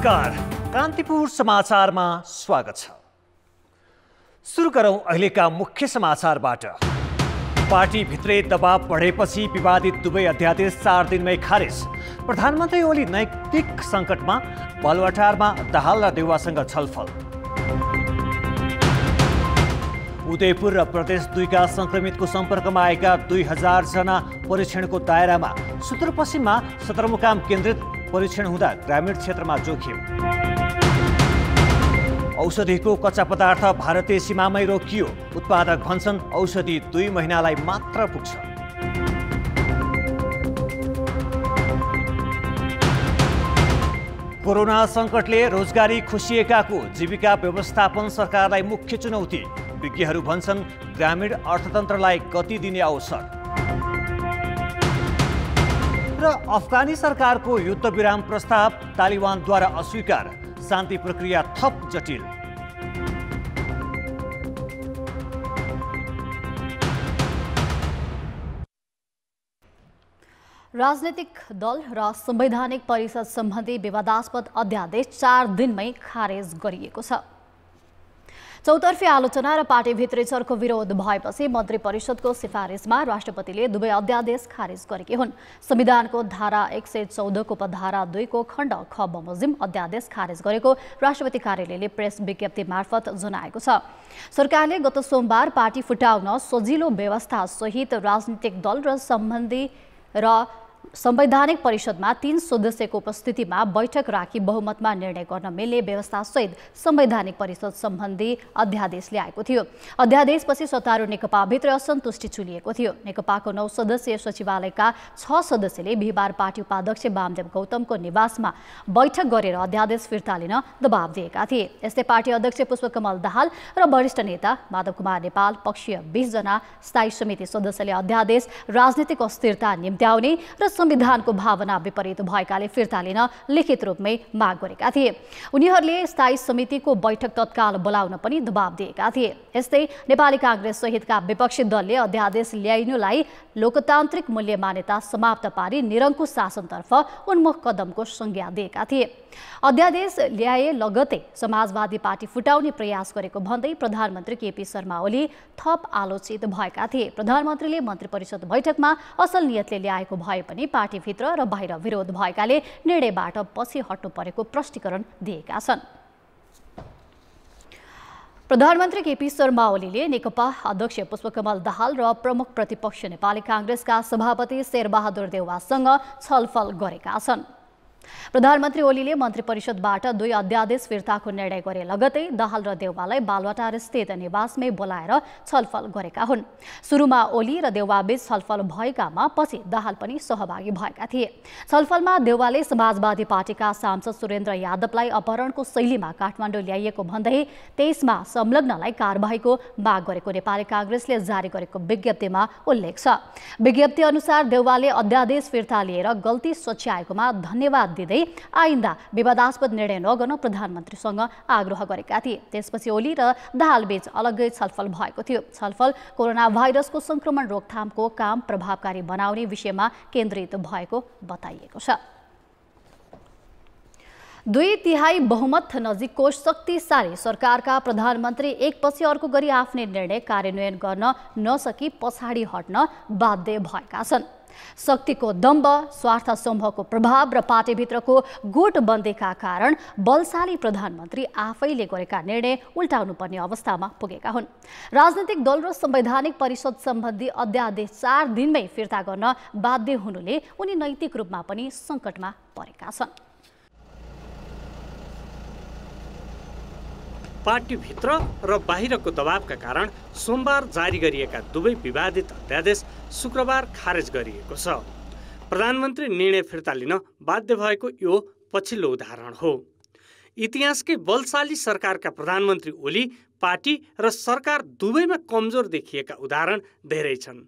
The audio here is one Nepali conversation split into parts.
नमस्कार, कान्तिपुर समाचारमा स्वागत छ। सुरु गरौं अहिलेका मुख्य समाचारबाट। पार्टी भित्रै दबाव बढेपछि विवादित दुवै अध्यादेश 4 दिनमै खारेज। प्रधानमन्त्री ओली नैतिक सङ्कटमा, बालुवाटारमा दाहाल र देउवासँग छलफल। उदयपुर र प्रदेश 2 का संक्रमितको सम्पर्कमा आएका 2000 जना परीक्षणको दायरामा। सुदूरपश्चिममा सदरमुकाम केन्द्रित परीक्षण हुँदा ग्रामीण क्षेत्रमा जोखिम। औषधिको कच्चा पदार्थ भारतीय सीमामै रोकियो। उत्पादक भन्छन् औषधि 2 महिनालाई मात्र पुग्छ। कोरोना सङ्कटले रोजगारी खुसिएकाको जीविका व्यवस्थापन सरकारलाई मुख्य चुनौती। विज्ञहरू भन्छन् ग्रामीण अर्थतन्त्रलाई गति दिने अवसर। र अफगानी सरकारको युद्धविराम प्रस्ताव तालिबानद्वारा अस्वीकार। शान्ति प्रक्रिया थप जटिल। राजनीतिक दल र संवैधानिक परिषद सम्बन्धी विवादास्पद अध्यादेश 4 दिनमै खारेज गरिएको छ। चौतर्फी आलोचना र पार्टीभित्रै चर्को विरोध भएपछि मन्त्री परिषदको सिफारिसमा राष्ट्रपतिले दुवै अध्यादेश खारेज गरेकी हुन्। संविधानको धारा 114 को उपधारा 2 को खण्ड ख बमोजिम अध्यादेश खारेज गरेको राष्ट्रपति कार्यालयले प्रेस विज्ञप्ति मार्फत जनाएको छ। सरकारले गत सोमबार पार्टी फुटाउन सजिलो व्यवस्था सहित राजनीतिक दल र संवैधानिक परिषदमा 3 सदस्यको उपस्थितिमा बैठक राखी बहुमतमा निर्णय गर्न मिल्ने व्यवस्थासहित संवैधानिक परिषद सम्बन्धी अध्यादेश ल्याएको थियो। अध्यादेशपछि सत्तारूढ नेकपाभित्र असन्तुष्टि चुलिएको थियो। नेकपाको 9 सदस्यीय सचिवालयका 6 सदस्यले बिहिबार पार्टी उपाध्यक्ष वामदेव गौतमको निवासमा बैठक गरेर अध्यादेश फिर्ता लिन दबाब दिएका थिए। यस्तै पार्टी अध्यक्ष पुष्पकमल दाहाल र वरिष्ठ नेता माधव कुमार नेपाल पक्षीय 20 जना स्थायी समिति सदस्यले अध्यादेश राजनीतिक अस्थिरता निम्त्याउने र संविधानको भावना विपरीत भएकाले फिर्ता लिन लिखित रूपमै माग गरेका थिए। उनीहरूले स्थायी समितिको बैठक तत्काल बोलाउन पनि दबाब दिएका थिए। यस्तै नेपाली कांग्रेस सहितका विपक्षी दलले अध्यादेश ल्याइनुलाई लोकतान्त्रिक मूल्य मान्यता समाप्त पारी निरङ्कुश शासनतर्फ उन्मुख कदमको संज्ञा दिएका थिए। अध्यादेश ल्याए लगतै समाजवादी पार्टी फुटाउने प्रयास गरेको भन्दै प्रधानमन्त्री केपी शर्मा ओली थप आलोचित भएका थिए। प्रधानमन्त्रीले मन्त्री परिषद बैठकमा असल नियतले ल्याएको भए पनि पार्टीभित्र र बाहिर विरोध भएकाले निर्णयबाट पछि हट्नु परेको प्रष्टीकरण दिएका छन्। प्रधानमन्त्री केपी शर्मा ओलीले नेकपा अध्यक्ष पुष्पकमल दाहाल र प्रमुख प्रतिपक्ष नेपाली कांग्रेसका सभापति शेरबहादुर देउवासँग छलफल गरेका छन्। प्रधानमन्त्री ओलीले मन्त्री परिषदबाट 2 अध्यादेश फिर्ताको निर्णय गरे लगतै दाहाल र देउवालाई बालुवाटार स्थित निवासमै बोलाएर छलफल गरेका हुन्। सुरुमा ओली र देउवाबीच छलफल भएकामा पछि दाहाल पनि सहभागी भएका थिए। छलफलमा देउवाले समाजवादी पार्टीका सांसद सुरेन्द्र यादवलाई अपहरणको शैलीमा काठमाडौँ ल्याइएको भन्दै 23मा संलग्नलाई कारबाहीको माग गरेको नेपाली कांग्रेसले जारी गरेको विज्ञप्तिमा उल्लेख छ। विज्ञप्ति अनुसार देउवाले अध्यादेश फिर्ता लिएर गल्ती सच्याएकोमा धन्यवाद दिँदै आइन्दा विवादास्पद निर्णय नगर्न प्रधानमन्त्रीसँग आग्रह गरेका थिए। त्यसपछि ओली र दाहालबीच अलग्गै छलफल भएको थियो। छलफल कोरोना भाइरसको संक्रमण रोकथामको काम प्रभावकारी बनाउने विषयमा केन्द्रित भएको बताइएको छ। 2/3 बहुमत नजिकको शक्तिशाली सरकारका प्रधानमन्त्री एकपछि अर्को गरी आफ्नै निर्णय कार्यान्वयन गर्न नसकी पछाडि हट्न बाध्य भएका छन्। शक्तिको दम्ब, स्वार्थ समूहको प्रभाव र पार्टीभित्रको गुटबन्दीका कारण बलशाली प्रधानमन्त्री आफैले गरेका निर्णय उल्टाउनु पर्ने अवस्थामा पुगेका हुन्। राजनीतिक दल र संवैधानिक परिषद सम्बन्धी अध्यादेश 4 दिनमै फिर्ता गर्न बाध्य हुनुले उनी नैतिक रूपमा पनि सङ्कटमा परेका छन्। पार्टीभित्र र बाहिरको दबावका कारण सोमबार जारी गरिएका दुवै विवादित अध्यादेश शुक्रबार खारेज गरिएको छ। प्रधानमन्त्री निर्णय फिर्ता लिन बाध्य भएको यो पछिल्लो उदाहरण हो। इतिहासकै बलशाली सरकारका प्रधानमन्त्री ओली पार्टी र सरकार दुवैमा कमजोर देखिएका उदाहरण धेरै छन्।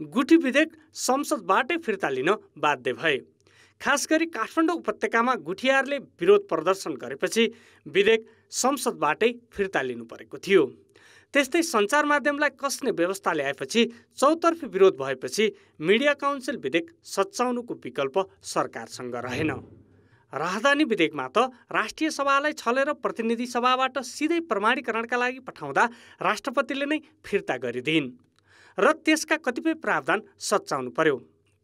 गुठी विधेयक संसदबाटै फिर्ता लिन बाध्य भए। खास गरी काठमाडौँ उपत्यकामा गुठियारले विरोध प्रदर्शन गरेपछि विधेयक संसदबाटै फिर्ता लिनु परेको थियो। त्यस्तै सञ्चार माध्यमलाई कस्ने व्यवस्था ल्याएपछि चौतर्फी विरोध भएपछि मिडिया काउन्सिल विधेयक सच्याउनुको विकल्प सरकारसँग रहेन। राजधानी विधेयकमा त राष्ट्रिय सभालाई छलेर प्रतिनिधि सभाबाट सिधै प्रमाणीकरणका लागि पठाउँदा राष्ट्रपतिले नै फिर्ता गरिदिइन् र त्यसका कतिपय प्रावधान सच्याउनु पर्यो।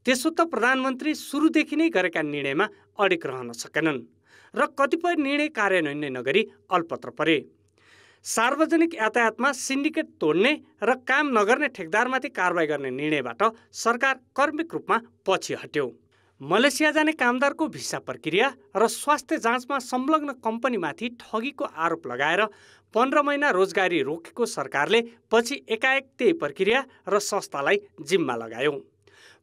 त्यसो त प्रधानमन्त्री सुरुदेखि नै गरेका निर्णयमा अडिग रहन सकेनन् र कतिपय निर्णय कार्यान्वयन नै नगरी अल्पत्र परे। सार्वजनिक यातायातमा सिन्डिकेट तोड्ने र काम नगर्ने ठेकदारमाथि कारबाही गर्ने निर्णयबाट सरकार कर्मिक रूपमा पछि हट्यो। मलेसिया जाने कामदारको भिसा प्रक्रिया र स्वास्थ्य जाँचमा संलग्न कम्पनीमाथि ठगीको आरोप लगाएर 15 महिना रोजगारी रोकेको सरकारले पछि एकाएक त्यही प्रक्रिया र संस्थालाई जिम्मा लगायो।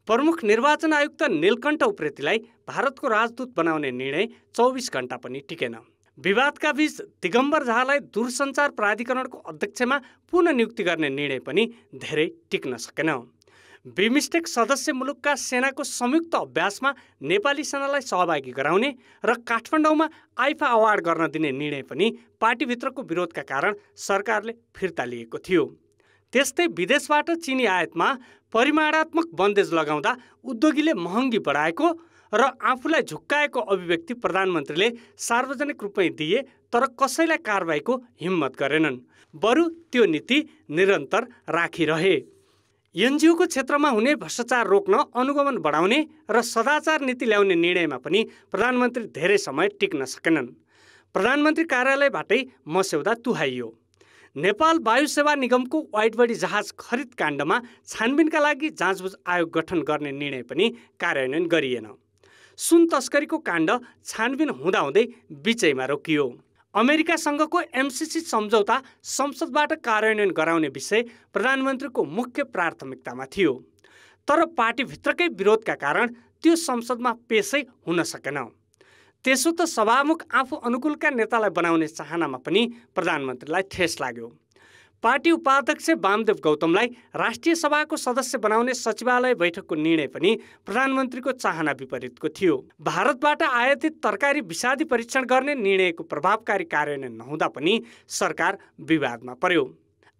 प्रमुख निर्वाचन आयुक्त नीलकण्ठ उप्रेतीलाई भारतको राजदूत बनाउने निर्णय 24 घण्टा पनि टिकेन। विवादका बीच दिगम्बर झालाई दूरसञ्चार प्राधिकरणको अध्यक्षमा पुनः नियुक्ति गर्ने निर्णय पनि धेरै टिक्न सकेन। बिमस्टेक सदस्य मुलुकका सेनाको संयुक्त अभ्यासमा नेपाली सेनालाई सहभागी गराउने र काठमाडौँमा आइफा अवार्ड गर्न दिने निर्णय पनि पार्टीभित्रको विरोधका कारण सरकारले फिर्ता लिएको थियो। त्यस्तै विदेशबाट चिनी आयातमा परिमाणात्मक बन्देज लगाउँदा उद्योगीले महँगी बढाएको र आफूलाई झुक्काएको अभिव्यक्ति प्रधानमन्त्रीले सार्वजनिक रूपमै दिए तर कसैलाई कारबाहीको हिम्मत गरेनन्, बरु त्यो नीति निरन्तर राखिरहे। एनजिओको क्षेत्रमा हुने भ्रष्टाचार रोक्न अनुगमन बढाउने र सदाचार नीति ल्याउने निर्णयमा पनि प्रधानमन्त्री धेरै समय टिक्न सकेनन्। प्रधानमन्त्री कार्यालयबाटै मस्यौदा तुहाइयो। नेपाल वायु सेवा निगमको वाइडबडी जहाज खरिद काण्डमा छानबिनका लागि जाँचबुझ आयोग गठन गर्ने निर्णय पनि कार्यान्वयन गरिएन। सुन तस्करीको काण्ड छानबिन हुँदाहुँदै बिचैमा रोकियो। अमेरिकासँगको एमसिसी सम्झौता संसदबाट कार्यान्वयन गराउने विषय प्रधानमन्त्रीको मुख्य प्राथमिकतामा थियो, तर पार्टीभित्रकै विरोधका कारण त्यो संसदमा पेशै हुन सकेन। त्यसो त सभामुख आफू अनुकूलका नेतालाई बनाउने चाहनामा पनि प्रधानमन्त्रीलाई ठेस लाग्यो। पार्टी उपाध्यक्ष वामदेव गौतमलाई राष्ट्रिय सभाको सदस्य बनाउने सचिवालय बैठकको निर्णय पनि प्रधानमन्त्रीको चाहना विपरीतको थियो। भारतबाट आयातित तरकारी विषादी परीक्षण गर्ने निर्णयको प्रभावकारी कार्यान्वयन नहुँदा पनि सरकार विवादमा पर्यो।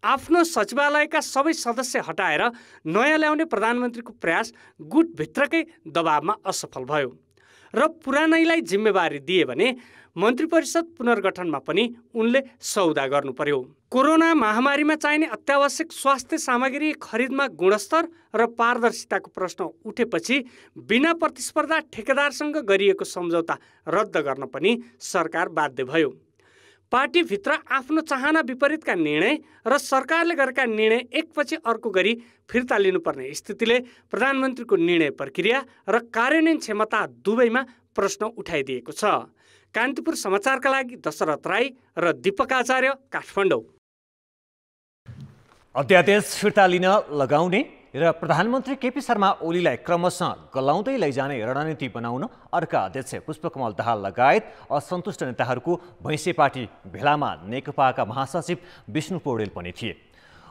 आफ्नो सचिवालयका सबै सदस्य हटाएर नयाँ ल्याउने प्रधानमन्त्रीको प्रयास गुटभित्रकै दबावमा असफल भयो र पुरानैलाई जिम्मेवारी दिए भने मन्त्री परिषद पुनर्गठनमा पनि उनले सौदा गर्नु पर्यो। कोरोना महामारीमा चाहिने अत्यावश्यक स्वास्थ्य सामग्री खरिदमा गुणस्तर र पारदर्शिताको प्रश्न उठेपछि बिना प्रतिस्पर्धा ठेकेदारसँग गरिएको सम्झौता रद्द गर्न पनि सरकार बाध्य भयो। पार्टीभित्र आफ्नो चाहना विपरीतका निर्णय र सरकारले गरेका निर्णय एकपछि अर्को गरी फिर्ता लिनुपर्ने स्थितिले प्रधानमन्त्रीको निर्णय प्रक्रिया र कार्यान्वयन क्षमता दुवैमा प्रश्न उठाइदिएको छ। कान्तिपुर समाचारका लागि दशरथ राई र दीपक आचार्य, काठमाडौँ। अध्यादेश फिर्ता लिन लगाउने र प्रधानमन्त्री केपी शर्मा ओलीलाई क्रमशः गलाउँदै लैजाने रणनीति बनाउन अर्का अध्यक्ष पुष्पकमल दाहाल लगायत असन्तुष्ट नेताहरूको भैँसे पार्टी भेलामा नेकपाका महासचिव विष्णु पौडेल पनि थिए।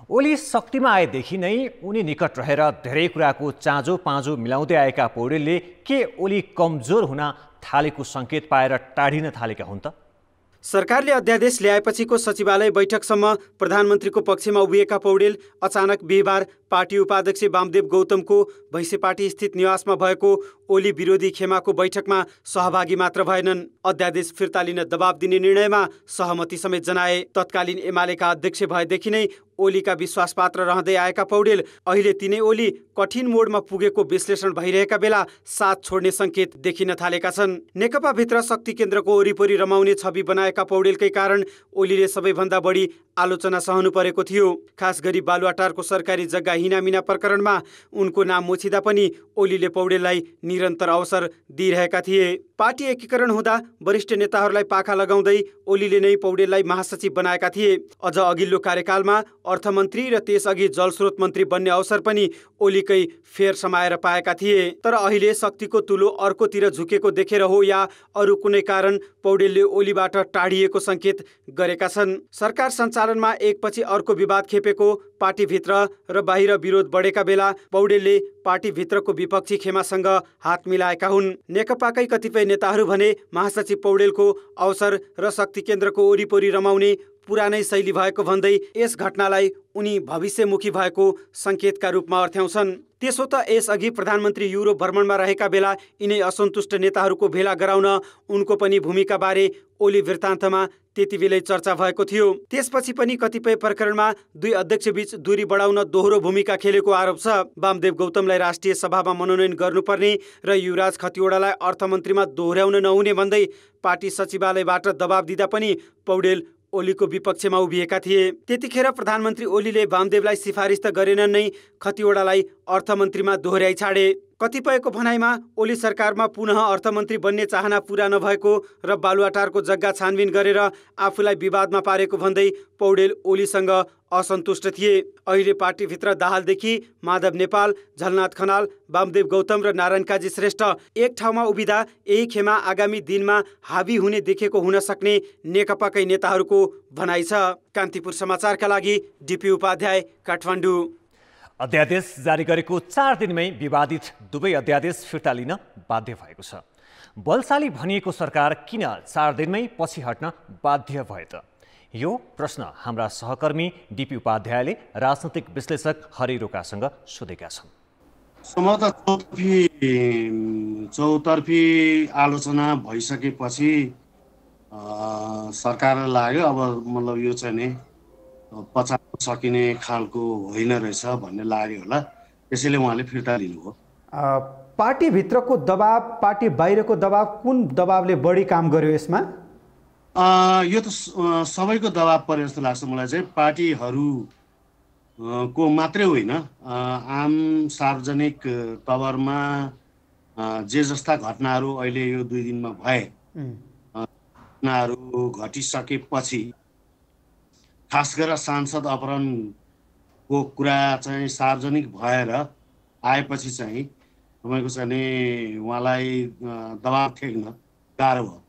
ओली शक्तिमा आएदेखि नै उनी निकट रहेर धेरै कुराको चाँजो पाँजो मिलाउँदै आएका पौडेलले के ओली कमजोर हुन थालेको सङ्केत पाएर टाढिन थालेका हुन् त? सरकारले अध्यादेश ल्याएपछिको सचिवालय बैठकसम्म प्रधानमन्त्रीको पक्षमा उभिएका पौडेल अचानक बिहिबार पार्टी उपाध्यक्ष वामदेव गौतमको भैँसेपाटी स्थित निवासमा भएको ओली विरोधी खेमाको बैठकमा सहभागी मात्र भएनन्। अध्यादेश फिर्ता लिन दबाब दिने निर्णयमा सहमति समेत जनाए। तत्कालीन एमालेका अध्यक्ष भएदेखि नै ओलीका विश्वासपात्र रहँदै आएका पौडेल अहिले तिनै ओली कठिन मोडमा पुगेको विश्लेषण भइरहेका बेला साथ छोड्ने सङ्केत देखिन थालेका छन्। नेकपाभित्र शक्ति केन्द्रको वरिपरि रमाउने छवि बनाएका पौडेलकै कारण ओलीले सबैभन्दा बढी आलोचना सहनु परेको थियो। खास गरी बालुवाटारको सरकारी जग्गा हिनामिना प्रकरणमा उनको नाम मोछिँदा पनि ओलीले पौडेललाई निरन्तर अवसर दिइरहेका थिए। पार्टी एकीकरण हुँदा वरिष्ठ नेताहरूलाई पाखा लगाउँदै ओलीले नै पौडेललाई महासचिव बनाएका थिए। अझ अघिल्लो कार्यकालमा अर्थमन्त्री र त्यसअघि जलस्रोत मन्त्री बन्ने अवसर पनि ओलीकै फेर समाएर पाएका थिए। तर अहिले शक्तिको तुलो अर्कोतिर झुकेको देखेर हो या अरू कुनै कारण पौडेलले ओलीबाट टाढिएको सङ्केत गरेका छन्। सरकार सञ्चालनमा एकपछि अर्को विवाद खेपेको, पार्टीभित्र र बाहिर विरोध बढेका बेला पौडेलले पार्टीभित्रको विपक्षी खेमासँग हात मिलाएका हुन्। नेकपाकै कतिपय नेताहरू भने महासचिव पौडेलको अवसर र शक्ति केन्द्रको वरिपरि रमाउने पुरानै शैली भएको भन्दै यस घटनालाई उनी भविष्यमुखी भएको सङ्केतका रूपमा अर्थ्याउँछन्। त्यसो त यसअघि प्रधानमन्त्री युरोप भ्रमणमा रहेका बेला यिनै असन्तुष्ट नेताहरूको भेला गराउन उनको पनि भूमिकाबारे ओली वृत्तान्तमा त्यतिबेलै चर्चा भएको थियो। त्यसपछि पनि कतिपय प्रकरणमा दुई अध्यक्षबीच दूरी बढाउन दोहोरो भूमिका खेलेको आरोप छ। वामदेव गौतमलाई राष्ट्रिय सभामा मनोनयन गर्नुपर्ने र युवराज खतिवडालाई अर्थमन्त्रीमा दोहोर्याउन नहुने भन्दै पार्टी सचिवालयबाट दबाब दिँदा पनि पौडेल ओलीको विपक्षमा उभिएका थिए। त्यतिखेर प्रधानमन्त्री ओलीले वामदेवलाई सिफारिस त गरेनन् नै, खतिवडालाई अर्थमन्त्रीमा दोहोर्याइ छाडे। कतिपयको भनाइमा ओली सरकारमा पुनः अर्थमन्त्री बन्ने चाहना पूरा नभएको र बालुवाटारको जग्गा छानबिन गरेर आफूलाई विवादमा पारेको भन्दै पौडेल ओलीसँग असन्तुष्ट थिए। अहिले पार्टीभित्र दाहालदेखि माधव नेपाल, झलनाथ खनाल, वामदेव गौतम र नारायण काजी श्रेष्ठ एक ठाउँमा उभिँदा यही खेमा आगामी दिनमा हावी हुने देखेको हुन सक्ने नेकपाकै नेताहरूको भनाइ छ। कान्तिपुर समाचारका लागि डिपी उपाध्याय, काठमाडौँ। अध्यादेश जारी गरेको 4 दिनमै विवादित दुवै अध्यादेश फिर्ता लिन बाध्य भएको छ। बलशाली भनिएको सरकार किन 4 दिनमै पछि हट्न बाध्य भयो त? यो प्रश्न हाम्रा सहकर्मी डिपी उपाध्यायले राजनैतिक विश्लेषक हरि रोकासँग सोधेका छन्। सम्भवतः चौतर्फी आलोचना भइसकेपछि सरकारलाई लाग्यो अब मतलब यो चाहिँ नि पचाउन सकिने खालको होइन रहेछ भन्ने लाग्यो होला, त्यसैले उहाँले फिर्ता लिनुभयो। पार्टीभित्रको दबाब, पार्टी बाहिरको दबाब, कुन दबाबले बढी काम गर्यो यसमा? यो त सबैको दबाब परे जस्तो लाग्छ मलाई चाहिँ। पार्टीहरू को मात्रै होइन, आम सार्वजनिक तवरमा जे जस्ता घटनाहरू अहिले यो 2 दिनमा भए, घटनाहरू घटिसकेपछि खास गरेर सांसद अपहरणको कुरा चाहिँ सार्वजनिक भएर आएपछि चाहिँ तपाईँको चाहिँ नि उहाँलाई दबाब ठेक्न गाह्रो भयो।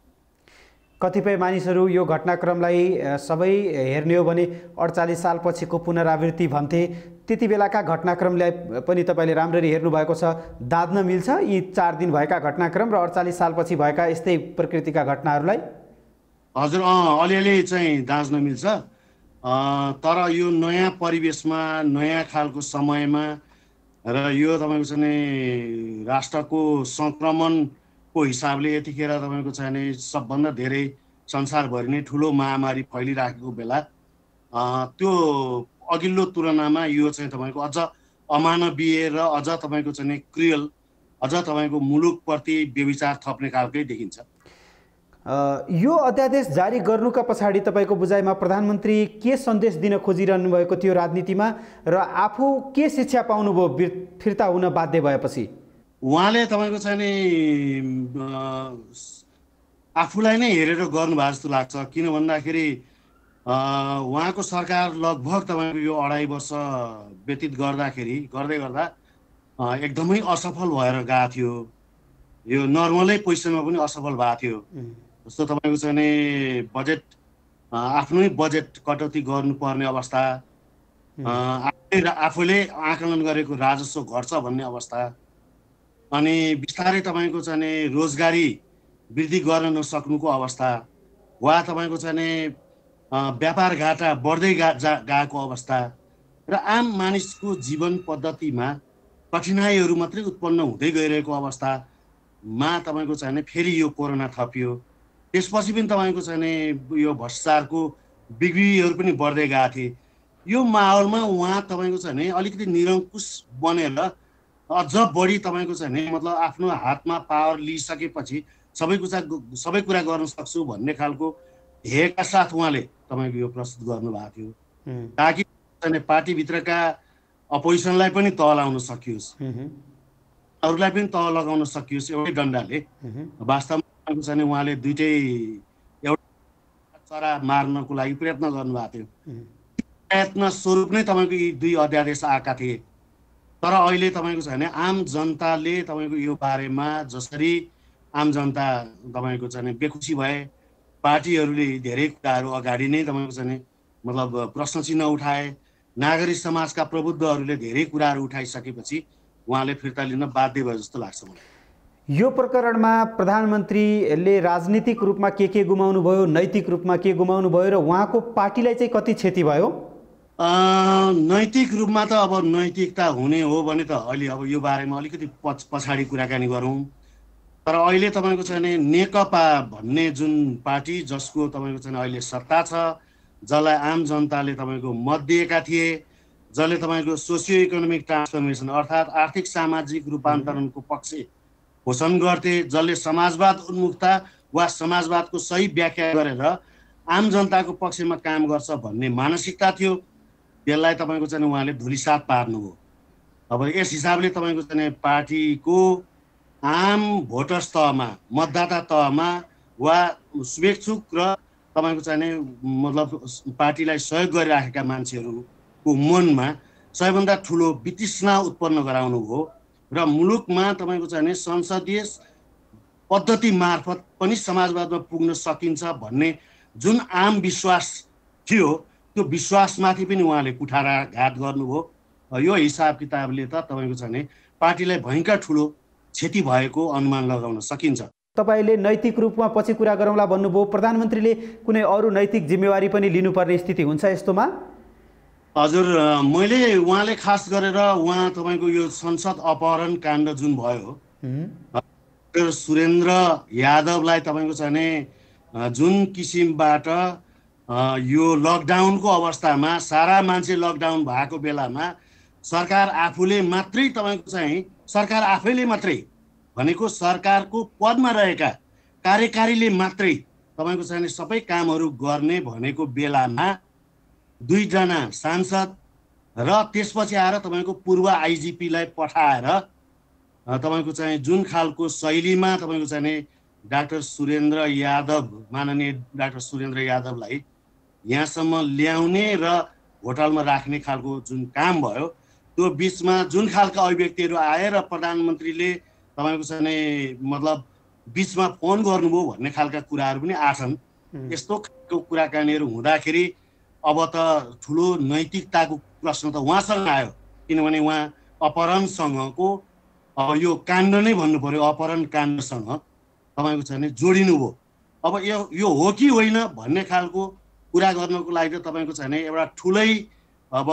कतिपय मानिसहरू यो घटनाक्रमलाई सबै हेर्ने हो भने 48 सालपछिको पुनरावृत्ति भन्थे। त्यति बेलाका घटनाक्रमलाई पनि तपाईँले राम्ररी हेर्नुभएको छ। दाँच्न मिल्छ यी 4 दिन भएका घटनाक्रम र 48 सालपछि भएका यस्तै प्रकृतिका घटनाहरूलाई? हजुर, अलिअलि चाहिँ दाँच्न मिल्छ। तर यो नयाँ परिवेशमा, नयाँ खालको समयमा र यो तपाईँको चाहिँ नि राष्ट्रको सङ्क्रमणको हिसाबले यतिखेर तपाईँको चाहिँ नि सबभन्दा धेरै संसारभरि नै ठुलो महामारी फैलिराखेको बेला त्यो अघिल्लो तुलनामा यो चाहिँ तपाईँको अझ अमानवीय र अझ तपाईँको चाहिँ नि क्रुएल, अझ तपाईँको मुलुकप्रति व्यभिचार थप्ने खालकै देखिन्छ। यो अध्यादेश जारी गर्नुका पछाडि तपाईँको बुझाइमा प्रधानमन्त्री के सन्देश दिन खोजिरहनु भएको थियो राजनीतिमा र आफू के शिक्षा पाउनुभयो फिर्ता हुन बाध्य भएपछि? उहाँले तपाईँको चाहिँ नि आफूलाई नै हेरेर गर्नुभएको जस्तो लाग्छ। किन भन्दाखेरि उहाँको सरकार लगभग तपाईँको यो 2.5 वर्ष व्यतीत गर्दै गर्दा एकदमै असफल भएर गएको थियो। यो नर्मलै पोजिसनमा पनि असफल भएको थियो। जस्तो तपाईँको चाहिँ नि बजेट, आफ्नै बजेट कटौती गर्नुपर्ने अवस्था, आफूले आकलन गरेको राजस्व घट्छ भन्ने अवस्था, अनि बिस्तारै तपाईँको चाहिँ नि रोजगारी वृद्धि गर्न नसक्नुको अवस्था, वा तपाईँको चाहिँ नि व्यापार घाटा बढ्दै गएको अवस्था र आम मानिसको जीवन पद्धतिमा कठिनाइहरू मात्रै उत्पन्न हुँदै गइरहेको अवस्थामा तपाईँको चाहिँ नि फेरि यो कोरोना थपियो। त्यसपछि पनि तपाईँको चाहिँ नि यो भ्रष्टाचारको बिक्रीहरू पनि बढ्दै गएको थिए। यो माहौलमा उहाँ तपाईँको चाहिँ नि अलिकति निरङ्कुश बनेर अझ बढी तपाईँको चाहिँ नि मतलब आफ्नो हातमा पावर लिइसकेपछि सबै कुरा गर्न सक्छु भन्ने खालको ध्येयका साथ उहाँले तपाईँको यो प्रस्तुत गर्नुभएको थियो, ताकि पार्टीभित्रका अपोजिसनलाई पनि तह लाउन सकियोस्, अरूलाई पनि तह लगाउन सकियोस् एउटै डन्डाले। वास्तवमा चाहिँ उहाँले दुइटै एउटा चरा मार्नको लागि प्रयत्न गर्नुभएको थियो। प्रयत्न स्वरूप नै तपाईँको यी 2 अध्यादेश आएका थिए। तर अहिले तपाईँको चाहिँ आम जनताले तपाईँको यो बारेमा जसरी आम जनता तपाईँको चाहिँ बेखुसी भए, पार्टीहरूले धेरै कुराहरू अगाडि नै तपाईँको चाहिँ मतलब प्रश्न चिन्ह उठाए, नागरिक समाजका प्रबुद्धहरूले धेरै कुराहरू उठाइसकेपछि उहाँले फिर्ता लिन बाध्य भयो जस्तो लाग्छ मलाई। यो प्रकरणमा प्रधानमन्त्रीले राजनीतिक रूपमा के गुमाउनु भयो, नैतिक रूपमा के गुमाउनु भयो र उहाँको पार्टीलाई चाहिँ कति क्षति भयो? नैतिक रूपमा त अब नैतिकता हुने हो भने त अहिले अब यो बारेमा अलिकति पछाडि कुराकानी गरौँ। तर अहिले तपाईँको चाहिँ नेकपा भन्ने जुन पार्टी जसको तपाईँको चाहिँ अहिले सत्ता छ, जसलाई आम जनताले तपाईँको मत दिएका थिए, जसले तपाईँको सोसियो इकोनोमिक ट्रान्सफर्मेसन अर्थात् आर्थिक सामाजिक रूपान्तरणको पक्ष पोषण गर्थे, जसले समाजवाद उन्मुखता वा समाजवादको सही व्याख्या गरेर आम जनताको पक्षमा काम गर्छ भन्ने मानसिकता थियो, त्यसलाई तपाईँको चाहिँ उहाँले धुलिसात पार्नुभयो। अब यस हिसाबले तपाईँको चाहिँ पार्टीको आम भोटर्स तहमा, मतदाता तहमा वा शुभेच्छुक र तपाईँको चाहिँ मतलब पार्टीलाई सहयोग गरिराखेका मान्छेहरूको मनमा सबैभन्दा ठुलो वितृष्णा उत्पन्न गराउनु भयो र मुलुकमा तपाईँको चाहिँ संसदीय पद्धति मार्फत पनि समाजवादमा पुग्न सकिन्छ भन्ने जुन आम विश्वास थियो, त्यो विश्वासमाथि पनि उहाँले कुठाराघात गर्नुभयो। यो हिसाब किताबले त तपाईँको चाहिँ पार्टीलाई भयङ्कर ठुलो क्षति भएको अनुमान लगाउन सकिन्छ। तपाईँले नैतिक रूपमा पछि कुरा गरौँला भन्नुभयो, प्रधानमन्त्रीले कुनै अरू नैतिक जिम्मेवारी पनि लिनुपर्ने स्थिति हुन्छ यस्तोमा? हजुर, मैले उहाँले खास गरेर उहाँ तपाईँको यो संसद अपहरण काण्ड जुन भयो, सुरेन्द्र यादवलाई तपाईँको चाहिँ जुन किसिमबाट यो लकडाउनको अवस्थामा सारा मान्छे लकडाउन भएको बेलामा सरकार आफूले मात्रै तपाईँको चाहिँ सरकार आफैले मात्रै भनेको सरकारको पदमा रहेका कार्यकारीले मात्रै तपाईँको चाहिँ सबै कामहरू गर्ने भनेको बेलामा दुईजना सांसद र त्यसपछि आएर तपाईँको पूर्व आइजिपीलाई पठाएर तपाईँको चाहिँ जुन खालको शैलीमा तपाईँको चाहिँ डाक्टर सुरेन्द्र यादव, माननीय डाक्टर सुरेन्द्र यादवलाई यहाँसम्म ल्याउने र होटलमा राख्ने खालको जुन काम भयो, त्यो बिचमा जुन खालका अभिव्यक्तिहरू आए र प्रधानमन्त्रीले तपाईँको चाहिँ मतलब बिचमा फोन गर्नुभयो भन्ने खालका कुराहरू पनि आछन्। यस्तो खालको कुराकानीहरू हुँदाखेरि अब त ठुलो नैतिकताको प्रश्न त उहाँसँग आयो, किनभने उहाँ अपहरणसँगको अब यो काण्ड नै भन्नु पर्यो, अपहरण काण्डसँग तपाईँको चाहिँ जोडिनु भयो। अब यो हो कि होइन भन्ने खालको कुरा गर्नको लागि त तपाईँको चाहिँ एउटा ठुलै अब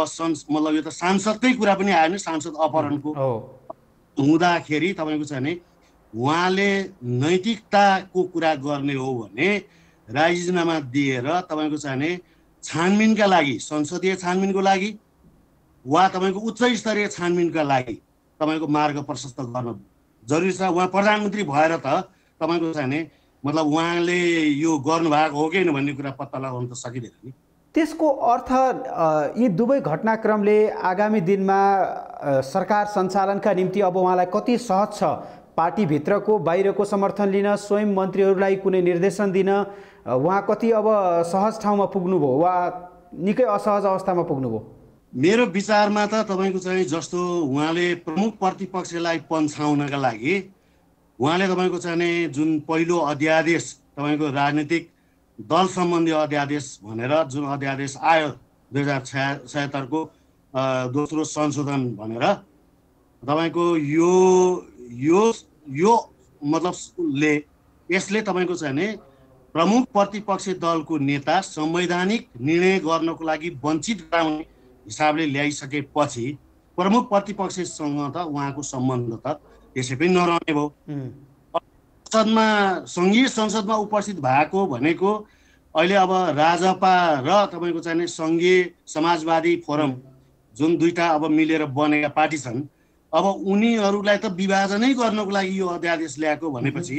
मतलब यो त सांसदकै कुरा पनि आयो नि, सांसद अपहरणको हुँदाखेरि तपाईँको चाहिँ उहाँले नैतिकताको कुरा गर्ने हो भने राजीनामा दिएर तपाईँको चाहिँ छानबिनका लागि, संसदीय छानबिनको लागि वा तपाईँको उच्च स्तरीय छानबिनका लागि तपाईँको मार्ग प्रशस्त गर्न जरुरी छ। उहाँ प्रधानमन्त्री भएर त तपाईँको चाहिँ मतलब उहाँले यो गर्नुभएको हो कि भन्ने कुरा पत्ता लगाउन त सकिँदैन नि। त्यसको अर्थ यी दुवै घटनाक्रमले आगामी दिनमा सरकार सञ्चालनका निम्ति अब उहाँलाई कति सहज छ पार्टीभित्रको बाहिरको समर्थन लिन, स्वयं मन्त्रीहरूलाई कुनै निर्देशन दिन उहाँ कति अब सहज ठाउँमा पुग्नुभयो वा निकै असहज अवस्थामा पुग्नुभयो? मेरो विचारमा त तपाईँको चाहिँ जस्तो उहाँले प्रमुख प्रतिपक्षलाई पन्छाउनका लागि उहाँले तपाईँको चाहिँ जुन पहिलो अध्यादेश तपाईँको राजनीतिक दल सम्बन्धी अध्यादेश भनेर जुन अध्यादेश आयो 2076 को दोस्रो संशोधन भनेर तपाईँको यो मतलब यसले तपाईँको चाहिँ प्रमुख प्रतिपक्षी दलको नेता संवैधानिक निर्णय गर्नको लागि वञ्चित गराउने हिसाबले ल्याइसकेपछि प्रमुख प्रतिपक्षसँग त उहाँको सम्बन्ध त त्यसै पनि नरहने भयो। सङ्घीय संसदमा उपस्थित भएको भनेको अहिले अब राजपा र तपाईँको चाहिँ सङ्घीय समाजवादी फोरम जुन दुईटा अब मिलेर बनेका पार्टी छन्, अब उनीहरूलाई त विभाजनै गर्नको लागि यो अध्यादेश ल्याएको भनेपछि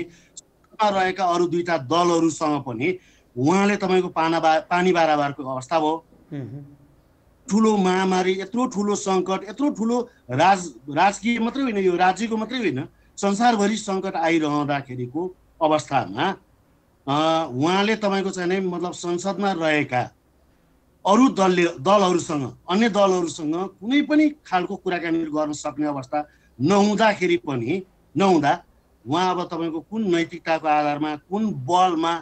रहेका अरू दुईटा दलहरूसँग पनि उहाँले तपाईँको पानी बाराबारको अवस्था भयो। ठुलो महामारी, यत्रो ठुलो सङ्कट, यत्रो ठुलो राजकीय मात्रै होइन, यो राज्यको मात्रै होइन, संसारभरि सङ्कट आइरहँदाखेरिको अवस्थामा उहाँले तपाईँको चाहिँ मतलब संसदमा रहेका अरू दलहरूसँग, अन्य दलहरूसँग कुनै पनि खालको कुराकानी गर्न सक्ने अवस्था नहुँदाखेरि पनि उहाँ अब तपाईँको कुन नैतिकताको आधारमा, कुन बलमा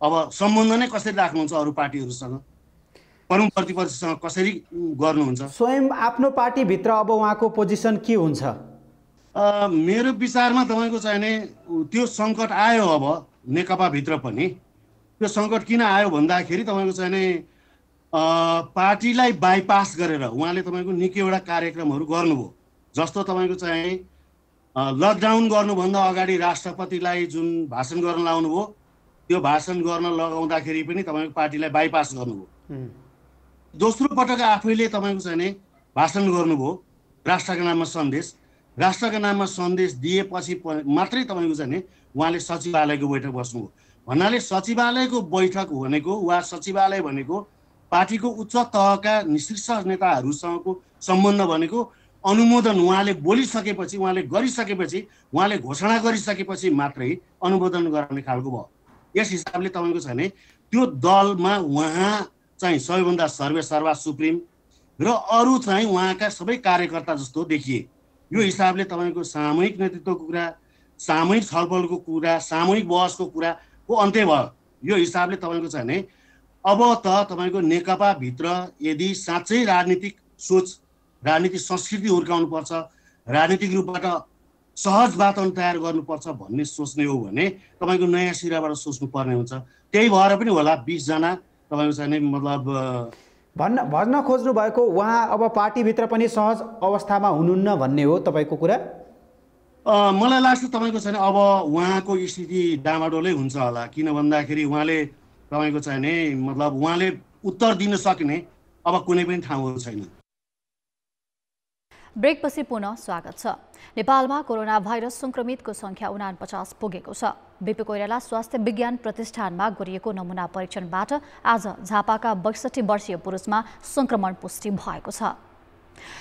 अब सम्बन्ध नै कसरी राख्नुहुन्छ अरू पार्टीहरूसँग, प्रमुख प्रतिपक्षसँग कसरी गर्नुहुन्छ? स्वयं आफ्नो पार्टीभित्र अब उहाँको पोजिसन के हुन्छ? मेरो विचारमा तपाईँको चाहिँ नि त्यो सङ्कट आयो अब नेकपाभित्र पनि। त्यो सङ्कट किन आयो भन्दाखेरि तपाईँको चाहिँ नि पार्टीलाई बाइपास गरेर उहाँले तपाईँको निकैवटा कार्यक्रमहरू गर्नुभयो। जस्तो तपाईँको चाहिँ लकडाउन गर्नुभन्दा अगाडि राष्ट्रपतिलाई जुन भाषण गर्न लाउनुभयो, त्यो भाषण गर्न लगाउँदाखेरि पनि तपाईँको पार्टीलाई बाइपास गर्नुभयो। दोस्रो पटक आफैले तपाईँको चाहिँ नि भाषण गर्नुभयो राष्ट्रका नाममा सन्देश। राष्ट्रका नाममा सन्देश दिएपछि मात्रै तपाईँको चाहिँ नि उहाँले सचिवालयको बैठक बस्नुभयो। भन्नाले सचिवालयको बैठक भनेको वा सचिवालय भनेको पार्टीको उच्च तहका शीर्ष नेताहरूसँगको सम्बन्ध भनेको अनुमोदन उहाँले बोलिसकेपछि, उहाँले गरिसकेपछि, उहाँले घोषणा गरिसकेपछि मात्रै अनुमोदन गर्ने खालको भयो। यस हिसाबले तपाईँको छ भने त्यो दलमा उहाँ चाहिँ सबैभन्दा सर्वेसर्वा सुप्रिम र अरू चाहिँ उहाँका सबै कार्यकर्ता जस्तो देखिए। यो हिसाबले तपाईँको सामूहिक नेतृत्वको कुरा, सामूहिक छलफलको कुरा, सामूहिक बहसको कुराको अन्त्य भयो। यो हिसाबले तपाईँको छ भने अब त तपाईँको नेकपाभित्र यदि साँच्चै राजनीतिक सोच, राजनीतिक संस्कृति हुर्काउनुपर्छ, राजनीतिक रूपबाट सहज वातावरण तयार गर्नुपर्छ भन्ने सोच्ने हो भने तपाईँको नयाँ सिराबाट सोच्नुपर्ने हुन्छ। त्यही भएर पनि होला 20 जना तपाईँको चाहिँ मतलब भन्न खोज्नु भएको उहाँ अब पार्टीभित्र पनि सहज अवस्थामा हुनुहुन्न भन्ने हो तपाईँको कुरा? मलाई लाग्छ तपाईँको चाहिँ अब उहाँको स्थिति डामाडोलै हुन्छ होला। किन भन्दाखेरि उहाँले तपाईँको चाहिँ नि मतलब उहाँले उत्तर दिन सक्ने अब कुनै पनि ठाउँहरू छैन। ब्रेकपछि पुनः स्वागत छ। नेपालमा कोरोना भाइरस संक्रमितको संख्या 49 पुगेको छ। बीपी कोइराला स्वास्थ्य विज्ञान प्रतिष्ठानमा गरिएको नमुना परीक्षणबाट आज झापाका 62 वर्षीय पुरुषमा संक्रमण पुष्टि भएको छ।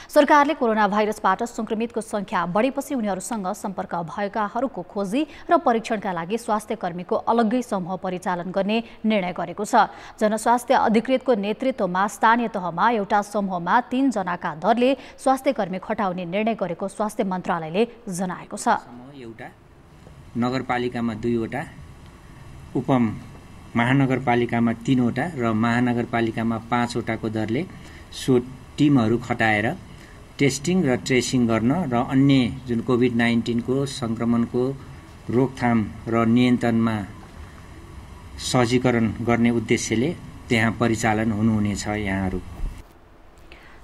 सरकारले कोरोना भाइरसबाट संक्रमितको संख्या बढेपछि उनीहरूसँग सम्पर्क भएकाहरूको खोजी र परीक्षणका लागि स्वास्थ्य कर्मीको अलग्गै समूह परिचालन गर्ने निर्णय गरेको छ। जनस्वास्थ्य अधिकृतको नेतृत्वमा स्थानीय तहमा एउटा समूहमा 3 जनाका दरले स्वास्थ्य कर्मी खटाउने निर्णय गरेको स्वास्थ्य मन्त्रालयले जनाएको छ। एउटा नगरपालिकामा 2 वटा, उपमहानगरपालिकामा 3 वटा र महानगरपालिकामा 5 वटाको दरले सो टिमहरू खटाएर टेस्टिङ र ट्रेसिङ गर्न र अन्य जुन कोभिड-19 को संक्रमणको रोकथाम र नियन्त्रणमा सहजीकरण गर्ने उद्देश्यले त्यहाँ परिचालन हुनुहुनेछ। यहाँहरू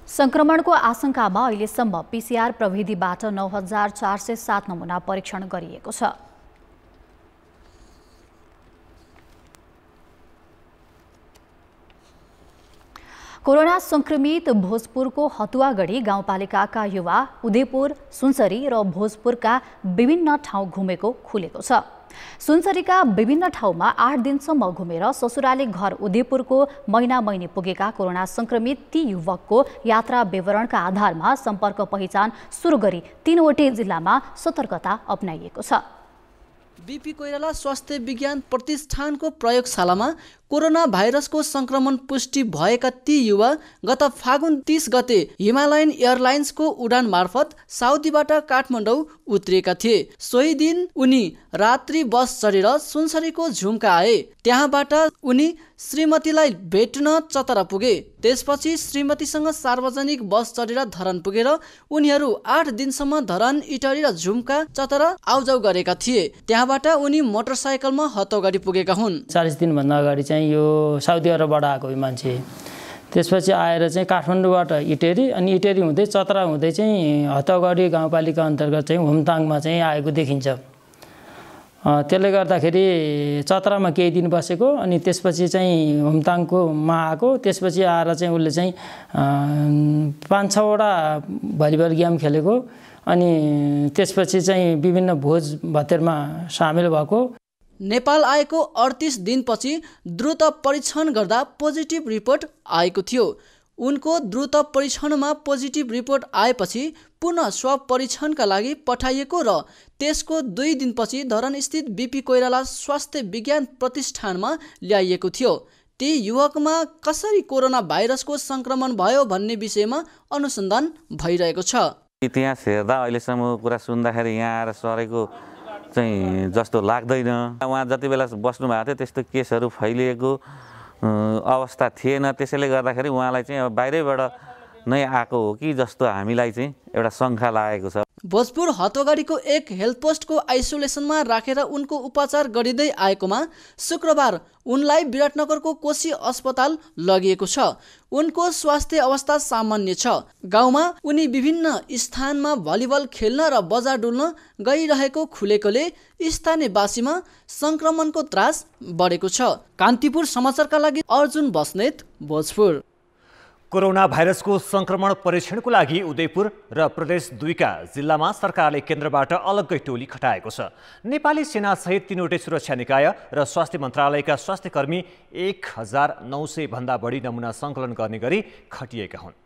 संक्रमणको आशंकामा अहिलेसम्म पीसीआर प्रविधिबाट 9407 नमुना परीक्षण गरिएको छ। कोरोना संक्रमित भोजपुरको हतुवागढी गाउँपालिकाका युवा उदयपुर, सुनसरी र भोजपुरका विभिन्न ठाउँ घुमेको खुलेको छ। सुनसरीका विभिन्न ठाउँमा 8 दिनसम्म घुमेर ससुराली घर उदयपुरको महिना-महिनी पुगेका कोरोना संक्रमित ती युवकको यात्रा विवरणका आधारमा सम्पर्क पहिचान सुरु गरी 3वटै जिल्लामा सतर्कता अपनाइएको छ। बीपी कोइराला स्वास्थ्य विज्ञान प्रतिष्ठानको प्रयोगशालामा कोरोना भाइरसको संक्रमण पुष्टि भएका ती युवा गत फागुन 30 गते हिमालयन एयरलाइन्सको उडान मार्फत साउदीबाट काठमाडौँ उत्रिएका थिए। सोही दिन उनी रात्रि बस चढेर सुनसरीको झुम्का आए। त्यहाँबाट उनी श्रीमतीलाई भेट्न चतरा पुगे। त्यसपछि श्रीमतीसँग सार्वजनिक बस चढेर धरान पुगेर उनीहरू 8 दिनसम्म धरान, इटरी र झुम्का, चतरा आउजाउ गरेका थिए। त्यहाँबाट उनी मोटरसाइकलमा हतौगढी पुगेका हुन्। 40 दिनभन्दा अगाडि चाहिँ यो साउदी अरबबाट आएको मान्छे, त्यसपछि आएर चाहिँ काठमाडौँबाट इटेरी, अनि इटेरी हुँदै चतरा हुँदै चाहिँ हतौगढी गाउँपालिका अन्तर्गत चाहिँ हुमताङमा चाहिँ आएको देखिन्छ। त्यसले गर्दाखेरि चतरामा केही दिन बसेको, अनि त्यसपछि चाहिँ हुमताङकोमा आएको। त्यसपछि आएर चाहिँ उसले चाहिँ 5-6 वटा भलिबल गेम खेलेको, अनि त्यसपछि चाहिँ विभिन्न भोज भतेरमा सामेल भएको। नेपाल आएको 38 दिनपछि द्रुत परीक्षण गर्दा पोजिटिभ रिपोर्ट आएको थियो। उनको द्रुत परीक्षणमा पोजिटिभ रिपोर्ट आएपछि पुनः स्वाब परीक्षणका लागि पठाइएको र त्यसको 2 दिनपछि धरान स्थित बीपी कोइराला स्वास्थ्य विज्ञान प्रतिष्ठानमा ल्याइएको थियो। ती युवकमा कसरी कोरोना भाइरसको संक्रमण भयो भन्ने विषयमा अनुसन्धान भइरहेको छ। इतिहास हेर्दा अहिलेसम्म कुरा सुन्दाखेरि यहाँ आएर सरेको चाहिँ जस्तो लाग्दैन। उहाँ जति बेला बस्नु भएको थियो त्यस्तो केसहरू फैलिएको अवस्था थिएन। त्यसैले गर्दाखेरि उहाँलाई चाहिँ अब बाहिरैबाट नै आएको हो कि जस्तो हामीलाई चाहिँ एउटा शङ्का लागेको छ। भोजपुर हतोगढीको एक हेल्थ पोस्टको आइसोलेसनमा राखेर उनको उपचार गरिँदै आएकोमा शुक्रबार उनलाई विराटनगरको कोशी अस्पताल लगिएको छ। उनको स्वास्थ्य अवस्था सामान्य छ। गाउँमा उनी विभिन्न स्थानमा भलिबल खेल्न र बजार डुल्न गइरहेको खुलेकोले स्थानीयवासीमा संक्रमणको त्रास बढेको छ। कान्तिपुर समाचारका लागि अर्जुन बस्नेत, भोजपुर। कोरोना भाइरसको संक्रमण परीक्षणको लागि उदयपुर र प्रदेश 2 का जिल्लामा सरकारले केन्द्रबाट अलग्गै टोली खटाएको छ। नेपाली सेनासहित 3वटै सुरक्षा निकाय र स्वास्थ्य मन्त्रालयका स्वास्थ्यकर्मी 1900 भन्दा बढी नमुना सङ्कलन गर्ने गरी खटिएका हुन्।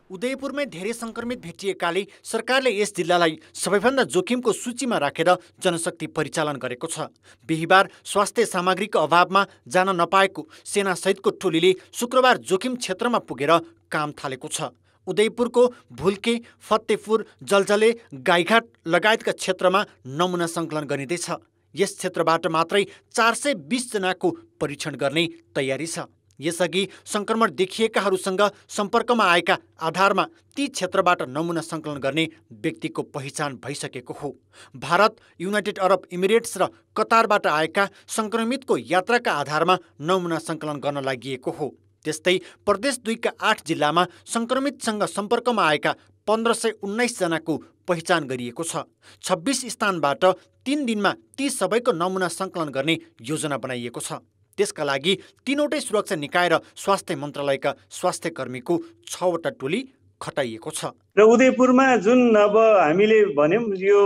उदयपुरमै धेरै संक्रमित भेटिएकाले सरकारले यस जिल्लालाई सबैभन्दा जोखिमको सूचीमा राखेर जनशक्ति परिचालन गरेको छ। बिहिबार स्वास्थ्य सामग्रीको अभावमा जान नपाएको सेनासहितको टोलीले शुक्रबार जोखिम क्षेत्रमा पुगेर काम थालेको छ। उदयपुरको भुल्के, फतेपुर, जलजले, गाईघाट लगायतका क्षेत्रमा नमुना सङ्कलन गरिँदैछ। यस क्षेत्रबाट मात्रै 420 जनाको परीक्षण गर्ने तयारी छ। यसअघि संक्रमण देखिएकाहरूसँग सम्पर्कमा आएका आधारमा ती क्षेत्रबाट नमुना सङ्कलन गर्ने व्यक्तिको पहिचान भइसकेको हो। भारत, युनाइटेड अरब इमिरेट्स र कतारबाट आएका संक्रमितको यात्राका आधारमा नमुना सङ्कलन गर्न लागि हो। त्यस्तै प्रदेश 2 का 8 जिल्लामा संक्रमितसँग सम्पर्कमा आएका 1519 जनाको पहिचान गरिएको छ। 26 स्थानबाट 3 दिनमा ती सबैको नमुना सङ्कलन गर्ने योजना बनाइएको छ। त्यसका लागि 3वटै सुरक्षा निकाय र स्वास्थ्य मन्त्रालयका स्वास्थ्य कर्मीको 6वटा टोली खटाइएको छ। र उदयपुरमा जुन अब हामीले भन्यौँ यो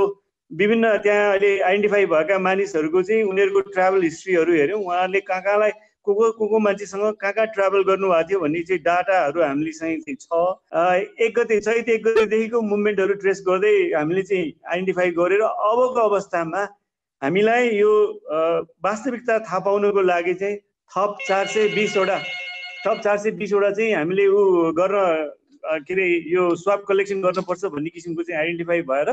विभिन्न त्यहाँ अहिले आइडेन्टिफाई भएका मानिसहरूको चाहिँ उनीहरूको ट्राभल हिस्ट्रीहरू हेऱ्यौँ। उहाँहरूले कहाँ को मान्छेसँग कहाँ ट्राभल गर्नुभएको थियो भन्ने चाहिँ डाटाहरू हामीले चाहिँ छ। 1 गते चैत 1 गतेदेखिको मुभमेन्टहरू ट्रेस गर्दै हामीले चाहिँ आइडेन्टिफाई गरेर अबको अवस्थामा हामीलाई यो वास्तविकता थाहा पाउनको लागि चाहिँ थप 420 वटा चाहिँ हामीले गर्न के अरे यो स्वाब कलेक्सन गर्नुपर्छ भन्ने किसिमको चाहिँ आइडेन्टिफाई भएर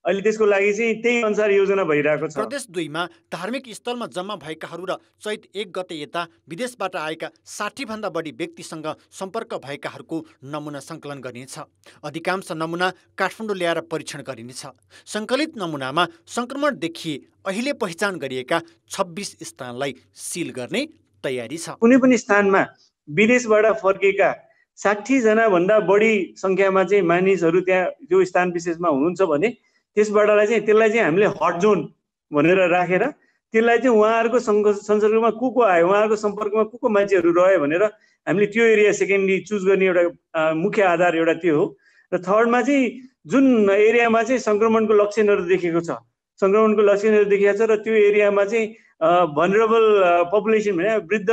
अहिले त्यसको लागि चाहिँ त्यही अनुसार योजना भइरहेको छ। प्रदेश 2 मा धार्मिक स्थलमा जम्मा भएकाहरू र चैत 1 गते यता विदेशबाट आएका 60 भन्दा बढी व्यक्तिसँग सम्पर्क भएकाहरूको नमुना सङ्कलन गरिनेछ। अधिकांश नमुना काठमाडौँ ल्याएर परीक्षण गरिनेछ। सङ्कलित नमुनामा संक्रमण देखिए अहिले पहिचान गरिएका 26 स्थानलाई सिल गर्ने तयारी छ। कुनै पनि स्थानमा विदेशबाट फर्केका 60 जना भन्दा बढी संख्यामा चाहिँ मानिसहरू त्यहाँ त्यो स्थान विशेषमा हुनुहुन्छ भने त्यसलाई चाहिँ हामीले हट जोन भनेर राखेर त्यसलाई चाहिँ उहाँहरूको संसर्गमा को आयो, उहाँहरूको सम्पर्कमा को मान्छेहरू रह्यो भनेर हामीले त्यो एरिया सेकेन्डली चुज गर्ने एउटा मुख्य आधार एउटा त्यो हो। र थर्डमा चाहिँ जुन एरियामा चाहिँ संक्रमणको लक्षणहरू देखेको छ र त्यो एरियामा चाहिँ भनरेबल पपुलेसन भने वृद्ध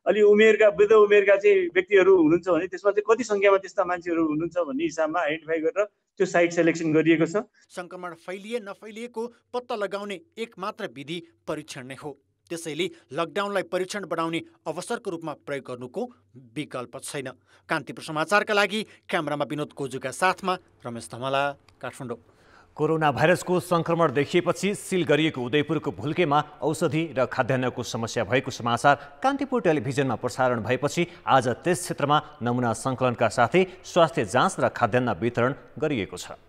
उमेरका चाहिँ व्यक्तिहरू हुनुहुन्छ भने त्यसमा चाहिँ कति संख्यामा त्यस्ता मान्छेहरू हुनुहुन्छ भन्ने हिसाबमा आइडेन्टिफाई गरेर त्यो साइट सेलेक्सन गरिएको छ। संक्रमण फैलिए नफैलिएको पत्ता लगाउने एक मात्र विधि परीक्षण नै हो। त्यसैले लकडाउनलाई परीक्षण बढाउने अवसरको रूपमा प्रयोग गर्नुको विकल्प छैन। कान्तिपुर समाचारका लागि क्यामेरामा विनोद कोजुका साथमा रमेश धमला, काठमाडौँ। कोरोना भाइरसको संक्रमण देखिएपछि सिल गरिएको उदयपुरको भुल्केमा औषधि र खाद्यान्नको समस्या भएको समाचार कान्तिपुर टेलिभिजनमा प्रसारण भएपछि आज त्यस क्षेत्रमा नमुना सङ्कलनका साथै स्वास्थ्य जाँच र खाद्यान्न वितरण गरिएको छ।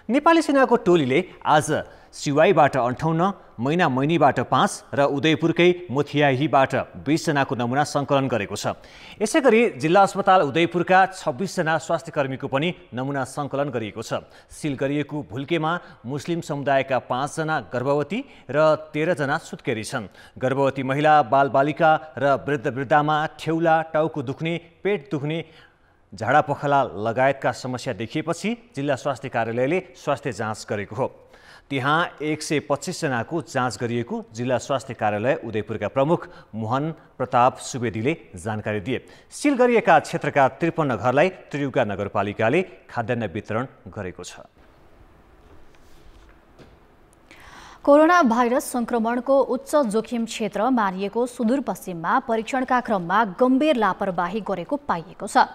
नेपाली सेनाको टोलीले आज सिवाईबाट 58, मैनामैनीबाट 5 र उदयपुरकै मोथियाहीबाट 20 जनाको नमुना सङ्कलन गरेको छ। यसै गरी जिल्ला अस्पताल उदयपुरका 26 जना स्वास्थ्यकर्मीको पनि नमुना सङ्कलन गरिएको छ। सिल गरिएको भुल्केमा मुस्लिम समुदायका 5 जना गर्भवती र 13 जना सुत्केरी छन्। गर्भवती महिला, बालबालिका र वृद्धमा ठेउला, टाउको दुख्ने, पेट दुख्ने, झाडा पखाला लगायतका समस्या देखिएपछि जिल्ला स्वास्थ्य कार्यालयले स्वास्थ्य जाँच गरेको हो। त्यहाँ 125 जनाको जाँच गरिएको जिल्ला स्वास्थ्य कार्यालय उदयपुरका प्रमुख मोहन प्रताप सुवेदीले जानकारी दिए। सिल गरिएका क्षेत्रका 53 घरलाई त्रियुगा नगरपालिकाले खाद्यान्न वितरण गरेको छ। कोरोना भाइरस संक्रमणको उच्च जोखिम क्षेत्र मानिएको सुदूरपश्चिममा परीक्षणका क्रममा गम्भीर लापरवाही गरेको पाइएको छ।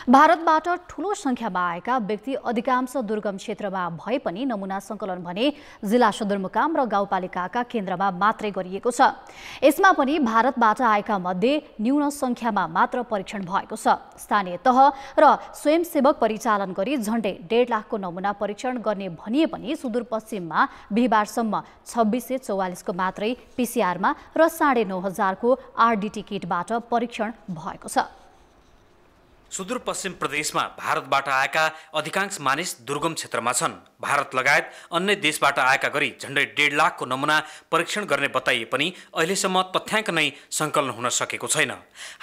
भारतबाट ठूलो संख्यामा आएका व्यक्ति अधिकांश दुर्गम क्षेत्रमा भए पनि नमुना संकलन भने जिल्ला सदरमुकाम र गाउँपालिकाका केन्द्रमा मात्रै गरिएको छ। यसमा पनि भारतबाट आएका मध्ये न्यून संख्यामा मात्र परीक्षण भएको छ। स्थानीय तह र स्वयंसेवक परिचालन गरी झण्डै 1.5 लाखको नमुना परीक्षण गर्ने भनिए पनि सुदूरपश्चिममा बिहिबारसम्म 2644 को मात्रै पीसीआरमा र 9,500 को आरडीटी किटबाट परीक्षण भएको छ। सुदूरपश्चिम प्रदेशमा भारतबाट आएका अधिकांश मानिस दुर्गम क्षेत्रमा छन्। भारत लगायत अन्य देशबाट आएका गरी झण्डै 1.5 लाखको नमुना परीक्षण गर्ने बताइए पनि अहिलेसम्म तथ्याङ्क नै सङ्कलन हुन सकेको छैन।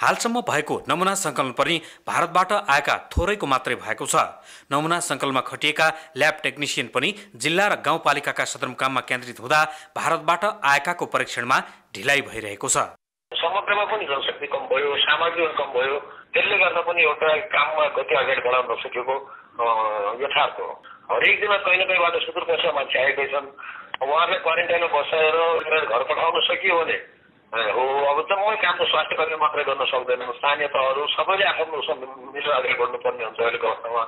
हालसम्म भएको नमुना सङ्कलन पनि भारतबाट आएका थोरैको मात्रै भएको छ। नमुना सङ्कलनमा खटिएका ल्याब टेक्निसियन पनि जिल्ला र गाउँपालिकाका सदरमुकाममा केन्द्रित हुँदा भारतबाट आएकाको परीक्षणमा ढिलाइ भइरहेको छ। समग्रमा पनि जनशक्ति कम भयो, सामग्री कम भयो, त्यसले गर्दा पनि एउटा काममा गति अगाडि बढाउन नसकेको यथार्थ हो। हरेक दिन कहीँ न कहीँबाट सुदूरपश्चिममा मान्छे आएकै छन्। उहाँहरूलाई क्वारेन्टाइनमा बसाएर घर पठाउन सकियो भने हो अब जम्मै काम त स्वास्थ्यकर्मी मात्रै गर्न सक्दैनन्, स्थानीय तहहरू सबैले आफ्नो मिलेर अगाडि बढ्नुपर्ने हुन्छ अहिलेको अवस्थामा।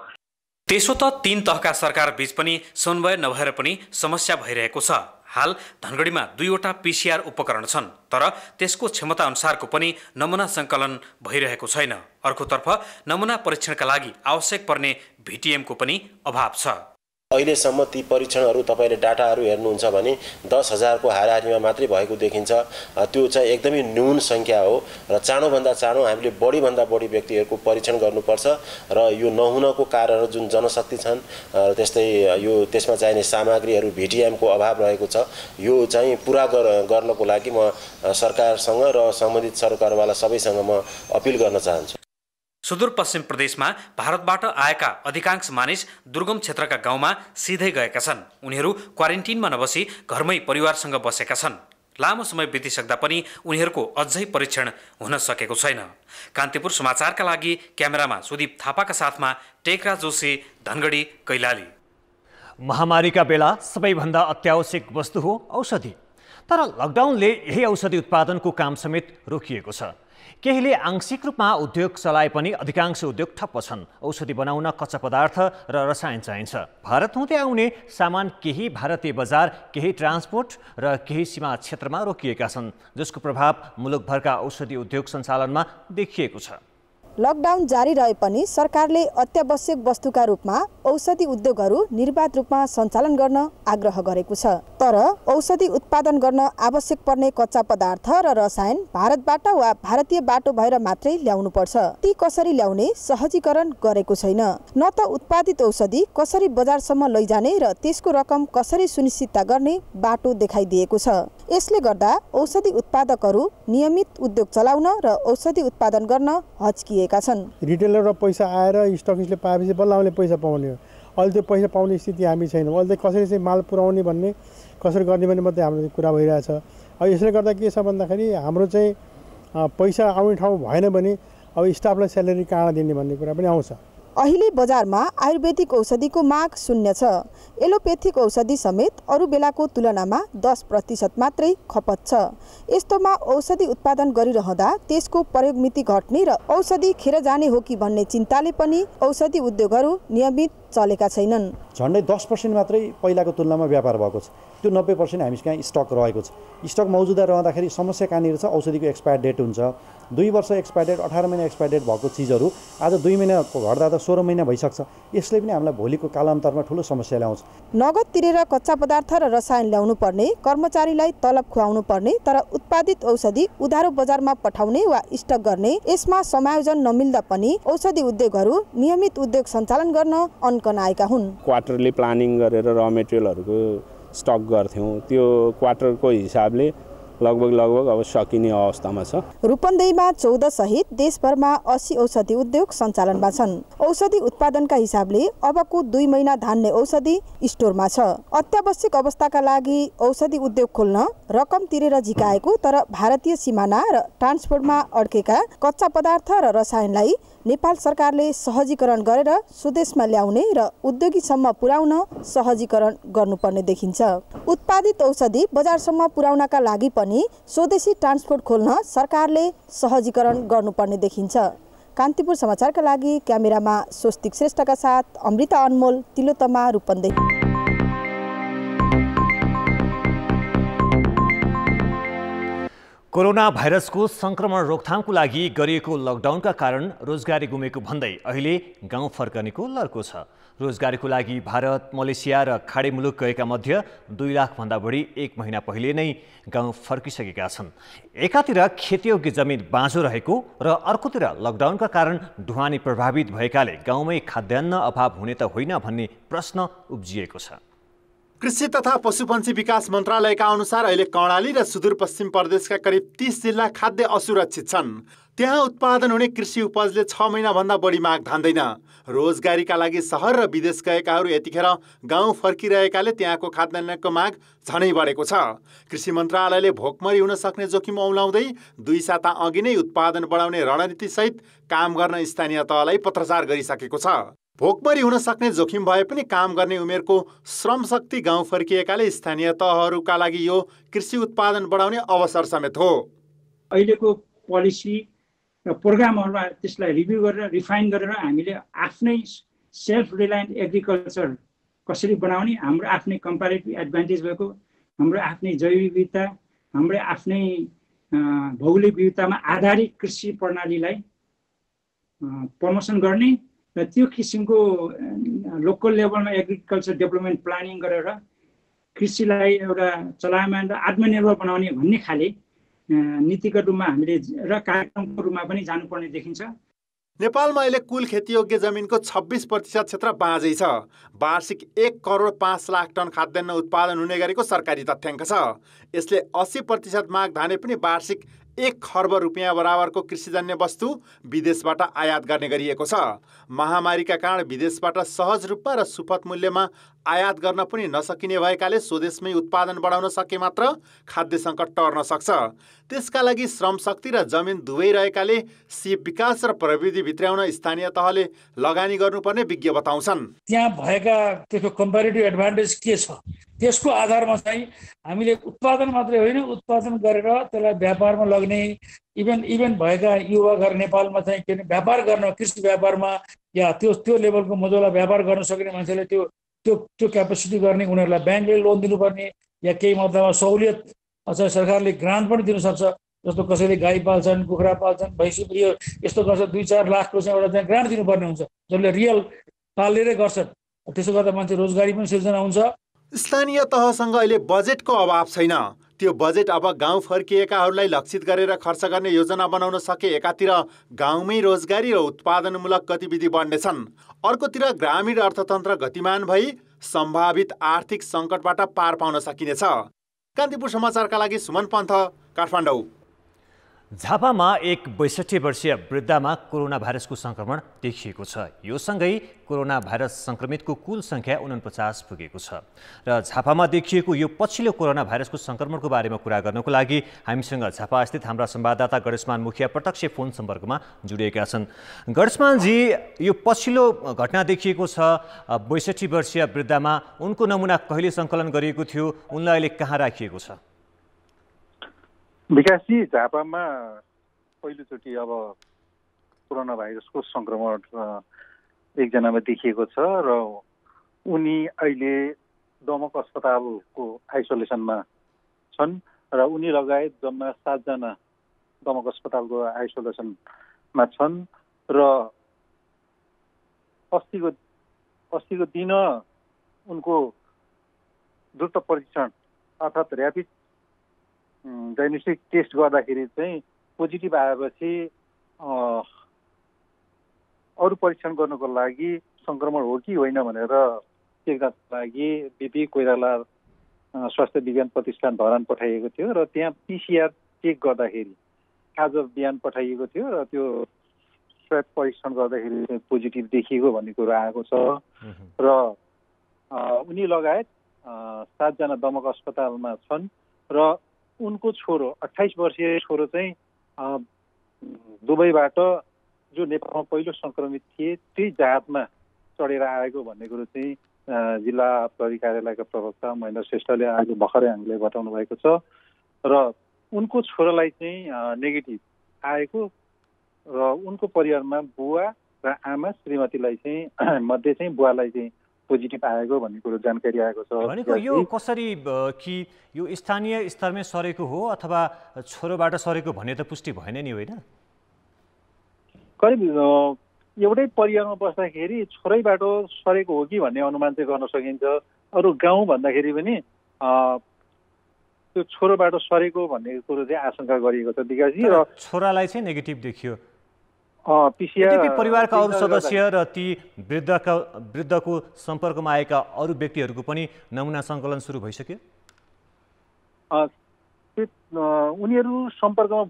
त्यसो त 3 तहका सरकार बीच पनि समन्वय नभएर पनि समस्या भइरहेको छ। हाल धनगढीमा 2वटा पीसीआर उपकरण छन्, तर त्यसको क्षमता अनुसारको पनि नमुना सङ्कलन भइरहेको छैन। अर्कोतर्फ नमुना परीक्षणका लागि आवश्यक पर्ने भीटीएमको पनि अभाव छ। अहिलेसम्म ती परीक्षणहरू तपाईले डाटाहरू हेर्नुहुन्छ भने 10,000 को हाराहारीमा मात्रै भएको देखिन्छ। त्यो चाहिँ एकदमै न्यून संख्या हो र चाँडोभन्दा चाँडो हामीले बढीभन्दा बढी व्यक्तिहरूको परीक्षण गर्नुपर्छ र यो नहुनको कारण जुन जनशक्ति छन् त्यस्तै यो त्यसमा चाहिने सामग्रीहरू भीटीएमको अभाव रहेको छ। यो चाहिँ पुरा गर्नको लागि म सरकारसँग र सम्बन्धित सरकारवाला सबैसँग म अपिल गर्न चाहन्छु। सुदूरपश्चिम प्रदेशमा भारतबाट आएका अधिकांश मानिस दुर्गम क्षेत्रका गाउँमा सिधै गएका छन्। उनीहरू क्वारेन्टिनमा नबसी घरमै परिवारसँग बसेका छन्। लामो समय बितिसक्दा पनि उनीहरूको अझै परीक्षण हुन सकेको छैन। कान्तिपुर समाचारका लागि क्यामेरामा सुदीप थापाका साथमा टेकराज जोशी, धनगढी, कैलाली। महामारीका बेला सबैभन्दा अत्यावश्यक वस्तु हो औषधि, तर लकडाउनले यही औषधि उत्पादनको काम समेत रोकिएको छ। केहीले आंशिक रूपमा उद्योग चलाए पनि अधिकांश उद्योग ठप्प छन्। औषधि बनाउन कच्चा पदार्थ र रसायन चाहिन्छ। भारत हुँदै आउने सामान केही भारतीय बजार, केही ट्रान्सपोर्ट र केही सीमा क्षेत्रमा रोकिएका छन्, जसको प्रभाव मुलुकभरका औषधि उद्योग सञ्चालनमा देखिएको छ। लकडाउन जारी रहे पनि सरकारले अत्यावश्यक वस्तुका रूपमा औषधि उद्योगहरू निर्बाध रूपमा सञ्चालन गर्न आग्रह गरेको छ। तर औषधि उत्पादन गर्न आवश्यक पर्ने कच्चा पदार्थ र रसायन भारतबाट वा भारतीय बाटो भएर मात्रै ल्याउनु पर्छ। ती कसरी ल्याउने सहजीकरण गरेको छैन। न त उत्पादित औषधि कसरी बजारसम्म लैजाने र त्यसको रकम कसरी सुनिश्चितता गर्ने बाटो देखाइदिएको छ। यसले गर्दा औषधि उत्पादकहरू नियमित उद्योग चलाउन र औषधि उत्पादन गर्न हच्किएका छन्। रिटेलर र पैसा आएर स्टकिस्टले पाएपछि बल्ल आउने पैसा पाउने हो। अहिले त्यो पैसा पाउने स्थिति हामी छैनौँ। अहिले कसरी चाहिँ माल पुर्याउने भन्ने, कसरी गर्ने भन्ने मात्रै हाम्रो कुरा भइरहेछ। अब यसले गर्दा के छ भन्दाखेरि हाम्रो चाहिँ पैसा आउने ठाउँ भएन भने अब स्टाफलाई स्यालेरी कहाँ दिने भन्ने कुरा पनि आउँछ। अहिले बजारमा आयुर्वेदिक औषधिको माग शून्य छ। एलोपेथिक औषधि समेत अरू बेलाको तुलनामा 10% मात्रै खपत छ। यस्तोमा औषधि उत्पादन गरिरहँदा त्यसको प्रयोग मिति घट्ने र औषधि खेर जाने हो कि भन्ने चिन्ताले पनि औषधि उद्योगहरू नियमित चलेका छैनन्। झन्डै 10% मात्रै पहिलाको तुलनामा व्यापार भएको छ। त्यो 90% हामीसँग स्टक रहेको छ। स्टक मौजुदा रहँदाखेरि समस्या कहाँनिर छ, औषधिको एक्सपायर डेट हुन्छ। 2 वर्ष एक्सपायर डेट, 18 महिना एक्सपायर डेट भएको चिजहरू आज 2 महिना घट्दा त 16 महिना भइसक्छ। यसले पनि हामीलाई भोलिको कालान्तरमा ठुलो समस्या ल्याउँछ। नगद तिरेर कच्चा पदार्थ र रसायन ल्याउनु पर्ने, कर्मचारीलाई तलब खुवाउनु पर्ने, तर उत्पादित औषधि उधारो बजारमा पठाउने वा स्टक गर्ने, यसमा समायोजन नमिल्दा पनि औषधि उद्योगहरू नियमित उद्योग सञ्चालन गर्न अन्कन आएका हुन्। क्वार्टरली प्लानिङ गरेर र मेटेरियलहरूको स्टक गर्थ्यौँ। त्यो क्वार्टरको हिसाबले लगभग अब सकिने अवस्थामा छ। रूपन्देहीमा 14 सहित देशभरमा 80 औषधि उद्योग सञ्चालनमा छन्। औषधि उत्पादनका हिसाबले अबको 2 महिना धान्ने औषधि स्टोरमा छ। अत्यावश्यक अवस्थाका लागि औषधि उद्योग खोल्न रकम तिरेर झिकाएको तर भारतीय सिमाना र ट्रान्सपोर्टमा अड्केका कच्चा पदार्थ र रसायनलाई नेपाल सरकारले सहजीकरण गरेर स्वदेशमा ल्याउने र उद्योगीसम्म पुर्याउन सहजीकरण गर्नुपर्ने देखिन्छ। उत्पादित औषधि बजारसम्म पुर्याउनका लागि पनि स्वदेशी ट्रान्सपोर्ट खोल्न सरकारले सहजीकरण गर्नुपर्ने देखिन्छ। कान्तिपुर समाचारका लागि क्यामेरामा स्वस्तिक श्रेष्ठका साथ अमृता अनमोल, तिलोत्तमा, रूपन्देही। कोरोना भाइरसको संक्रमण रोकथामको लागि गरिएको लकडाउनका कारण रोजगारी गुमेको भन्दै अहिले गाउँ फर्कनेको लर्को छ। रोजगारीको लागि भारत, मलेसिया र खाडी मुलुक गएका मध्ये 2 लाखभन्दा बढी 1 महिना पहिले नै गाउँ फर्किसकेका छन्। एकातिर खेतीयोग्य जमिन बाँझो रहेको र अर्कोतिर लकडाउनका कारण ढुवानी प्रभावित भएकाले गाउँमै खाद्यान्न अभाव हुने त होइन भन्ने प्रश्न उब्जिएको छ। कृषि तथा पशुपन्छी विकास मन्त्रालयका अनुसार अहिले कर्णाली र सुदूरपश्चिम प्रदेशका करिब 30 जिल्ला खाद्य असुरक्षित छन्। त्यहाँ उत्पादन हुने कृषि उपजले 6 महिनाभन्दा बढी माग धान्दैन। रोजगारीका लागि सहर र विदेश गएकाहरू यतिखेर गाउँ फर्किरहेकाले त्यहाँको खाद्यान्नको माग झनै बढेको छ। कृषि मन्त्रालयले भोकमरी हुन सक्ने जोखिम औलाउँदै 2 साता अघि नै उत्पादन बढाउने रणनीतिसहित काम गर्न स्थानीय तहलाई पत्राचार गरिसकेको छ। भोकमरी हुन सक्ने जोखिम भए पनि काम गर्ने उमेरको श्रमशक्ति गाउँ फर्किएकाले स्थानीय तहहरूका लागि यो कृषि उत्पादन बढाउने अवसर समेत हो। अहिलेको पोलिसी र प्रोग्रामहरूमा त्यसलाई रिभ्यू गरेर रिफाइन गरेर हामीले आफ्नै सेल्फ रिलायन्ट एग्रिकल्चर कसरी बनाउने, हाम्रो आफ्नै कम्पारेटिभ एडभान्टेज भएको, हाम्रो आफ्नै जैविक विविधता, हाम्रो आफ्नै भौगोलिक विविधतामा आधारित कृषि प्रणालीलाई प्रमोसन गर्ने र त्यो किसिमको लोकल लेभलमा एग्रिकल्चर डेभलपमेन्ट प्लानिङ गरेर कृषिलाई एउटा चलायमान र आत्मनिर्भर बनाउने भन्ने खाले नीतिगत रूपमा हामीले र कार्यक्रमको रूपमा पनि जानुपर्ने देखिन्छ। नेपालमा अहिले कुल खेतीयोग्य जमिनको 26% क्षेत्र बाँझै छ। वार्षिक 1 करोड 5 लाख टन खाद्यान्न उत्पादन हुने गरेको सरकारी तथ्याङ्क छ। यसले 80% माग धाने पनि वार्षिक 1 खर्ब रुपियाँ बराबरको कृषिजन्य वस्तु विदेशबाट आयात गर्ने गरिएको छ। महामारीका कारण विदेशबाट सहज रूपमा र सुपथ मूल्यमा आयात गर्न पनि नसकिने भएकाले स्वदेशमै उत्पादन बढाउन सके मात्र खाद्य सङ्कट टर्न सक्छ। त्यसका लागि श्रम शक्ति र जमिन दुवै रहेकाले सिप विकास र प्रविधि भित्र्याउन स्थानीय तहले लगानी गर्नुपर्ने विज्ञ बताउँछन्। त्यहाँ भएका त्यसको कम्पेरिटिभ एडभान्टेज के छ, त्यसको आधारमा चाहिँ हामीले उत्पादन मात्रै होइन, उत्पादन गरेर त्यसलाई व्यापारमा लग्ने इभन भएका युवाहरू नेपालमा चाहिँ के अरे व्यापार गर्न, कृषि व्यापारमा या त्यो लेभलको मजौला व्यापार गर्न सक्ने मान्छेले त्यो क्यापेसिटी गर्ने, उनीहरूलाई ब्याङ्कले लोन दिनुपर्ने या केही मात्रामा सहुलियत अथवा सरकारले ग्रान्ट पनि दिन सक्छ। जस्तो कसैले गाई पाल्छन्, कुखुरा पाल्छन्, भैँसी यस्तो गर्छ, 2-4 लाखको चाहिँ एउटा चाहिँ ग्रान्ट दिनुपर्ने हुन्छ, जसले रियल पालेरै गर्छन्। त्यसो गर्दा मान्छे रोजगारी पनि सिर्जना हुन्छ। स्थानीय तहसँग अहिले बजेटको अभाव छैन। त्यो बजेट अब गाउँ फर्किएकाहरूलाई लक्षित गरेर खर्च गर्ने योजना बनाउन सके एकातिर गाउँमै रोजगारी र उत्पादनमूलक गतिविधि बढ्नेछन्, अर्कोतिर ग्रामीण अर्थतन्त्र गतिमान भई सम्भावित आर्थिक सङ्कटबाट पार पाउन सकिनेछ। कान्तिपुर समाचारका लागि सुमन पन्थ, काठमाडौँ। झापामा एक 62 वर्षीय वृद्धामा कोरोना भाइरसको संक्रमण देखिएको छ। यो सँगै कोरोना भाइरस संक्रमितको कुल संख्या 49 पुगेको छ र झापामा देखिएको यो पछिल्लो कोरोना भाइरसको संक्रमणको बारेमा कुरा गर्नको लागि हामीसँग झापास्थित हाम्रा संवाददाता गणेशमान मुखिया प्रत्यक्ष फोन सम्पर्कमा जोडिएका छन्। गणेशमानजी, यो पछिल्लो घटना देखिएको छ 62 वर्षीय वृद्धामा, उनको नमुना कहिले सङ्कलन गरिएको थियो, उनलाई अहिले कहाँ राखिएको छ? विकासजी, झापामा पहिलोचोटि अब कोरोना भाइरसको सङ्क्रमण एकजनामा देखिएको छ र उनी अहिले दमक अस्पतालको आइसोलेसनमा छन् र उनी लगायत जम्मा 7 जना दमक अस्पतालको आइसोलेसनमा छन् र अस्तिको दिन उनको द्रुत परीक्षण अर्थात् ऱ्यापिड डायग्नोस्टिक टेस्ट गर्दाखेरि चाहिँ पोजिटिभ आएपछि अरू परीक्षण गर्नको लागि सङ्क्रमण हो कि होइन भनेर चेक गर्नको लागि बिपी कोइराला स्वास्थ्य विज्ञान प्रतिष्ठान धरान पठाइएको थियो र त्यहाँ पिसिआर चेक गर्दाखेरि आज बिहान पठाइएको थियो र त्यो स्वाब परीक्षण गर्दाखेरि पोजिटिभ देखिएको भन्ने कुरो आएको छ र उनी लगायत 7 जना दमक अस्पतालमा छन् र उनको छोरो 28 वर्षीय छोरो चाहिँ दुबईबाट जो नेपालमा पहिलो सङ्क्रमित थिए त्यही जहाजमा चढेर आएको भन्ने कुरो चाहिँ जिल्ला प्रहरी कार्यालयका प्रवक्ता महेन्द्र श्रेष्ठले आज भर्खरै हामीलाई बताउनु भएको छ र उनको छोरालाई चाहिँ नेगेटिभ आएको र उनको परिवारमा बुवा र आमा श्रीमतीलाई चाहिँ मध्ये चाहिँ बुवालाई चाहिँ पोजिटिभ आएको भन्ने कुरो जानकारी आएको छ। भनेको यो कसरी कि यो स्थानीय स्तरमै सरेको हो अथवा छोरोबाट सरेको भन्ने त पुष्टि भएन नि, होइन? करिब एउटै परिवारमा बस्दाखेरि छोरैबाट सरेको हो कि भन्ने अनुमान चाहिँ गर्न सकिन्छ। अरू गाउँ भन्दाखेरि पनि त्यो छोरोबाट सरेको भन्ने कुरो चाहिँ आशंका गरिएको छ विकासजी। र छोरालाई चाहिँ नेगेटिभ देखियो। पिसिआर परिवारका अरू सदस्य र ती वृद्धको सम्पर्कमा आएका अरू व्यक्तिहरूको पनि नमुना सङ्कलन सुरु भइसक्यो। उनीहरू सम्पर्कमा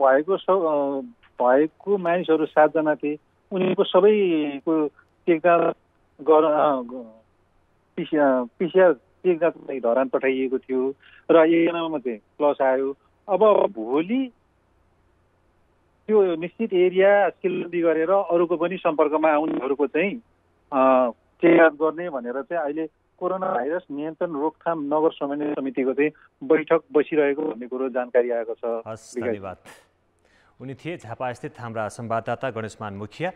भएको मानिसहरू 7 जना थिए। उनीहरूको सबैको पिसिआर चेक जाँचको लागि धरान पठाइएको थियो र एकजनामा चाहिँ प्लस आयो। अब भोलि त्यो निश्चित एरिया सिलबन्दी गरेर अरूको पनि सम्पर्कमा आउनेहरूको चाहिँ चेक गर्ने भनेर चाहिँ अहिले कोरोना भाइरस नियन्त्रण रोकथाम नगर समन्वय समितिको चाहिँ बैठक बसिरहेको भन्ने कुरो जानकारी आएको छ। धन्यवाद। उनी थिए झापा स्थित हाम्रा संवाददाता गणेशमान मुखिया।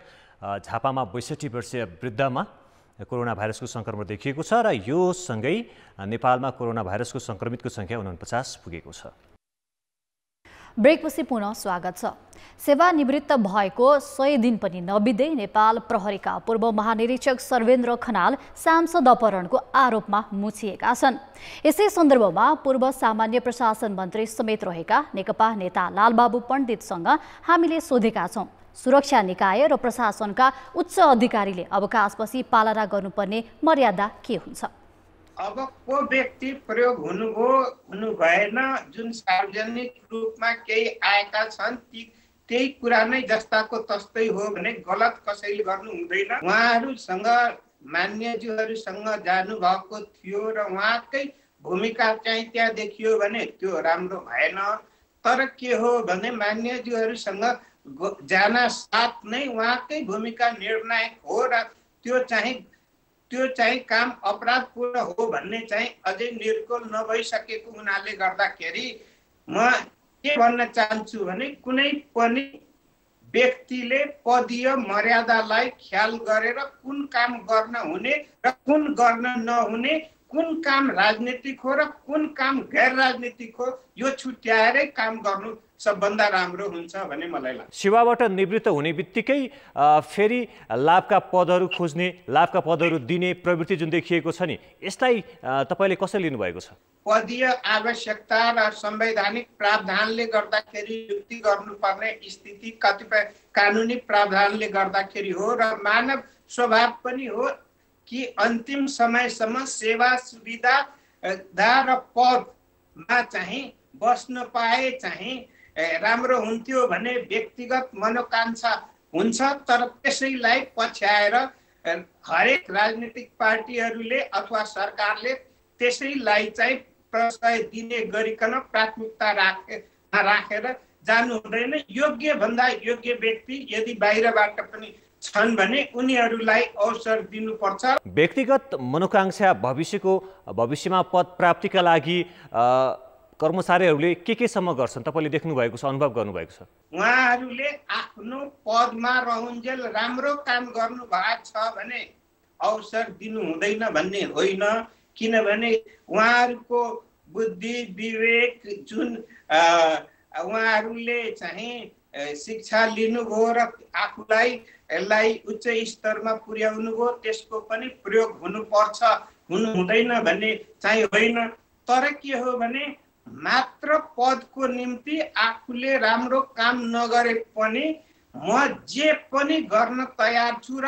झापामा 62 वर्षीय वृद्धमा कोरोना भाइरसको सङ्क्रमण देखिएको छ र यो सँगै नेपालमा कोरोना भाइरसको सङ्क्रमितको सङ्ख्या 49 पुगेको छ। ब्रेकपछि पुनः स्वागत छ। सेवानिवृत्त भएको 100 दिन पनि नबित्दै नेपाल प्रहरीका पूर्व महानिरीक्षक सर्वेन्द्र खनाल सांसद अपहरणको आरोपमा मुछिएका छन्। यसै सन्दर्भमा पूर्व सामान्य प्रशासन मन्त्री समेत रहेका नेकपा नेता लालबाबु पण्डितसँग हामीले सोधेका छौँ, सुरक्षा निकाय र प्रशासनका उच्च अधिकारीले अवकाशपछि पालना गर्नुपर्ने मर्यादा के हुन्छ? अब को व्यक्ति प्रयोग हुनु भएन, जुन सार्वजनिक रूपमा केही आएका छन् त्यही कुरा नै जस्ताको तस्तै हो भने गलत कसैले गर्नु हुँदैन। उहाँहरूसँग मान्यज्यूहरूसँग जानुभएको थियो र उहाँकै भूमिका चाहिँ त्यहाँ देखियो भने त्यो राम्रो भएन। तर के हो भने मान्यज्यूहरूसँग जान साथ नै उहाँकै भूमिका निर्णायक हो र त्यो चाहिँ काम अपराधपूर्ण हो भन्ने चाहिँ अझै निर्कुल नभइसकेको हुनाले गर्दाखेरि म के भन्न चाहन्छु भने कुनै पनि व्यक्तिले पदीय मर्यादालाई ख्याल गरेर कुन काम गर्न हुने र कुन गर्न नहुने, कुन काम राजनीतिक हो र कुन काम गैर राजनीतिक हो, यो छुट्याएरै काम गर्नु सबभन्दा राम्रो हुन्छ भन्ने मलाई लाग्छ। सेवाबाट निवृत्त हुने बित्तिकै फेरि लाभका पदहरू खोज्ने, लाभका पदहरू दिने प्रवृत्ति जुन देखिएको छ नि, यसलाई तपाईँले कसरी लिनुभएको छ? पदीय आवश्यकता र संवैधानिक प्रावधानले गर्दाखेरि नियुक्ति गर्नुपर्ने स्थिति कतिपय कानुनी प्रावधानले गर्दाखेरि हो र मानव स्वभाव पनि हो कि अन्तिम समयसम्म सेवा सुविधा र पदमा चाहिँ बस्न पाए चाहिँ राम्रो हुन्थ्यो भन्ने व्यक्तिगत मनोकांक्षा हुन्छ। तर त्यसैलाई पछ्याएर हरेक राजनीतिक पार्टीहरूले अथवा सरकारले त्यसैलाई चाहिँ प्रश्रय दिने गरिकन प्राथमिकता राखेर जानु हुँदैन। योग्य भन्दा योग्य व्यक्ति यदि बाहिरबाट पनि छन् भने उनीहरूलाई अवसर दिनुपर्छ। व्यक्तिगत मनोकांक्षा भविष्यमा पद प्राप्तिका लागि कर्मचारीहरूले केसम्म गर्छन् तपाईँले देख्नु भएको छ, अनुभव गर्नुभएको छ? उहाँहरूले आफ्नो पदमा रहुन्जेल राम्रो काम गर्नु भएको छ भने अवसर दिनु हुँदैन भन्ने होइन, किनभने उहाँहरूको बुद्धि विवेक जुन उहाँहरूले चाहिँ शिक्षा लिनुभयो र आफूलाई यसलाई उच्च स्तरमा पुर्याउनु भयो, त्यसको पनि प्रयोग हुनुपर्छ, हुनु हुँदैन भन्ने चाहिँ होइन। तर के हो भने मात्र पदको निम्ति आफूले राम्रो काम नगरे पनि म जे पनि गर्न तयार छु र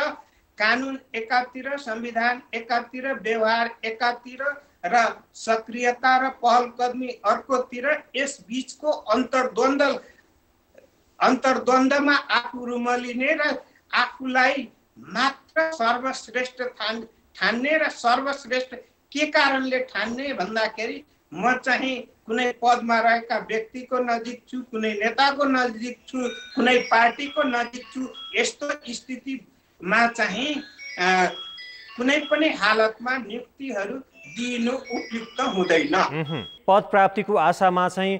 कानुन एकातिर, संविधान एकातिर, व्यवहार एकातिर र सक्रियता र पहलकदमी अर्कोतिर, यस बीचको अन्तर्द्वन्द्वमा आफू रुमलिने र आफूलाई मात्र सर्वश्रेष्ठ ठान्ने र सर्वश्रेष्ठ के कारणले ठान्ने भन्दाखेरि म चाहिँ कुनै पदमा रहेका व्यक्तिको नजिक छु, कुनै नेताको नजिक छु, कुनै पार्टीको नजिक छु, यस्तो स्थितिमा चाहिँ कुनै पनि हालतमा नियुक्तिहरू दिनु उपयुक्त हुँदैन। पद प्राप्तिको आशामा चाहिँ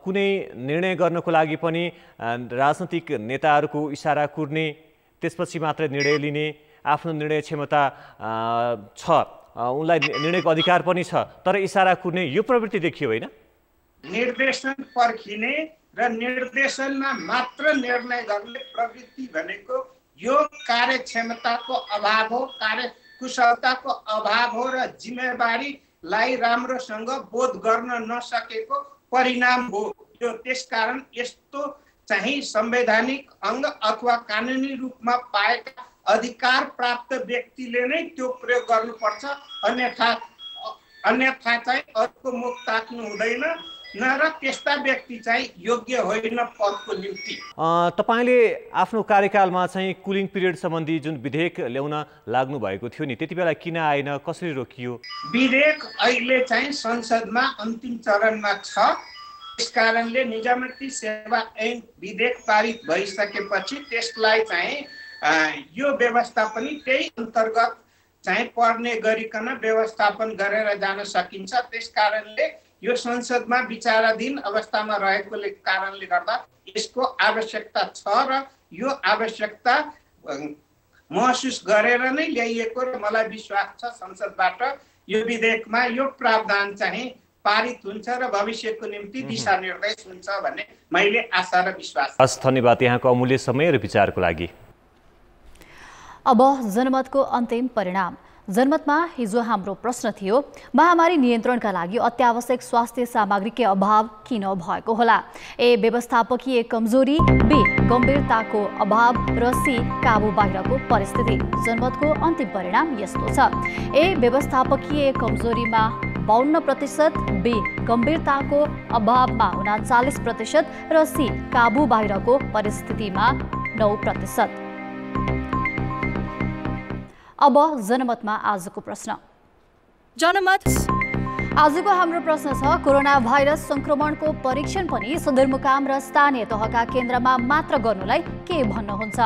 कुनै निर्णय गर्नको लागि पनि राजनीतिक नेताहरूको इसारा कुर्ने, त्यसपछि मात्रै निर्णय लिने, आफ्नो निर्णय क्षमता छ, उनलाई निर्णयको अधिकार पनि छ, तर इसारा कुर्ने यो प्रवृत्ति देखियो होइन? निर्देशन पर्खिने र निर्देशनमा मात्र निर्णय गर्ने प्रवृत्ति भनेको यो कार्यक्षमताको अभाव हो, कार्यकुशलताको अभाव हो र जिम्मेवारीलाई राम्रोसँग बोध गर्न नसकेको परिणाम हो। यो त्यसकारण यस्तो चाहिँ संवैधानिक अङ्ग अथवा कानुनी रूपमा पाएका अधिकार प्राप्त व्यक्तिले नै त्यो प्रयोग गर्नुपर्छ, अन्यथा चाहिँ अर्को मुख ताक्नु हुँदैन र त्यस्ता व्यक्ति चाहिँ योग्य होइन पदको निम्ति। तपाईले आफ्नो कार्यकालमा चाहिँ कुलिङ पिरियड सम्बन्धी जुन विधेयक ल्याउन लाग्नु भएको थियो नि, त्यति बेला किन आएन, कसरी रोकियो? विधेयक अहिले चाहिँ संसदमा अन्तिम चरणमा छ। त्यसकारणले निजामती सेवा ऐन विधेयक पारित भइसकेपछि त्यसलाई चाहिँ यो व्यवस्था पनि त्यही अन्तर्गत चाहिँ पर्ने गरिकन व्यवस्थापन गरेर जान सकिन्छ। त्यसकारणले यो संसदमा विचाराधीन अवस्थामा रहेकोले कारणले गर्दा यसको आवश्यकता छ र यो आवश्यकता महसुस गरेर नै ल्याइएको र मलाई विश्वास छ संसदबाट यो विधेयकमा यो प्रावधान चाहिँ पारित हुन्छ र भविष्यको निम्ति दिशानिर्देश हुन्छ भन्ने मैले आशा र विश्वास। हस्, धन्यवाद यहाँको अमूल्य समय र विचारको लागि। अब जनमतको अन्तिम परिणाम। जनमतमा हिजो हाम्रो प्रश्न थियो, महामारी नियन्त्रणका लागि अत्यावश्यक स्वास्थ्य सामग्रीकै अभाव किन भएको होला? ए, व्यवस्थापकीय कमजोरी, बी, गम्भीरताको अभाव र सी, काबु बाहिरको परिस्थिति। जनमतको अन्तिम परिणाम यस्तो छ। ए, व्यवस्थापकीय कमजोरीमा 52%, बी, गम्भीरताको अभावमा 39% र सी, काबु बाहिरको परिस्थितिमा 9%। अब जनमतमा आजको प्रश्न। जनमत आजको हाम्रो प्रश्न छ, कोरोना भाइरस संक्रमणको परीक्षण पनि सदरमुकाम र स्थानीय तहका केन्द्रमा मात्र गर्नुलाई के भन्नुहुन्छ?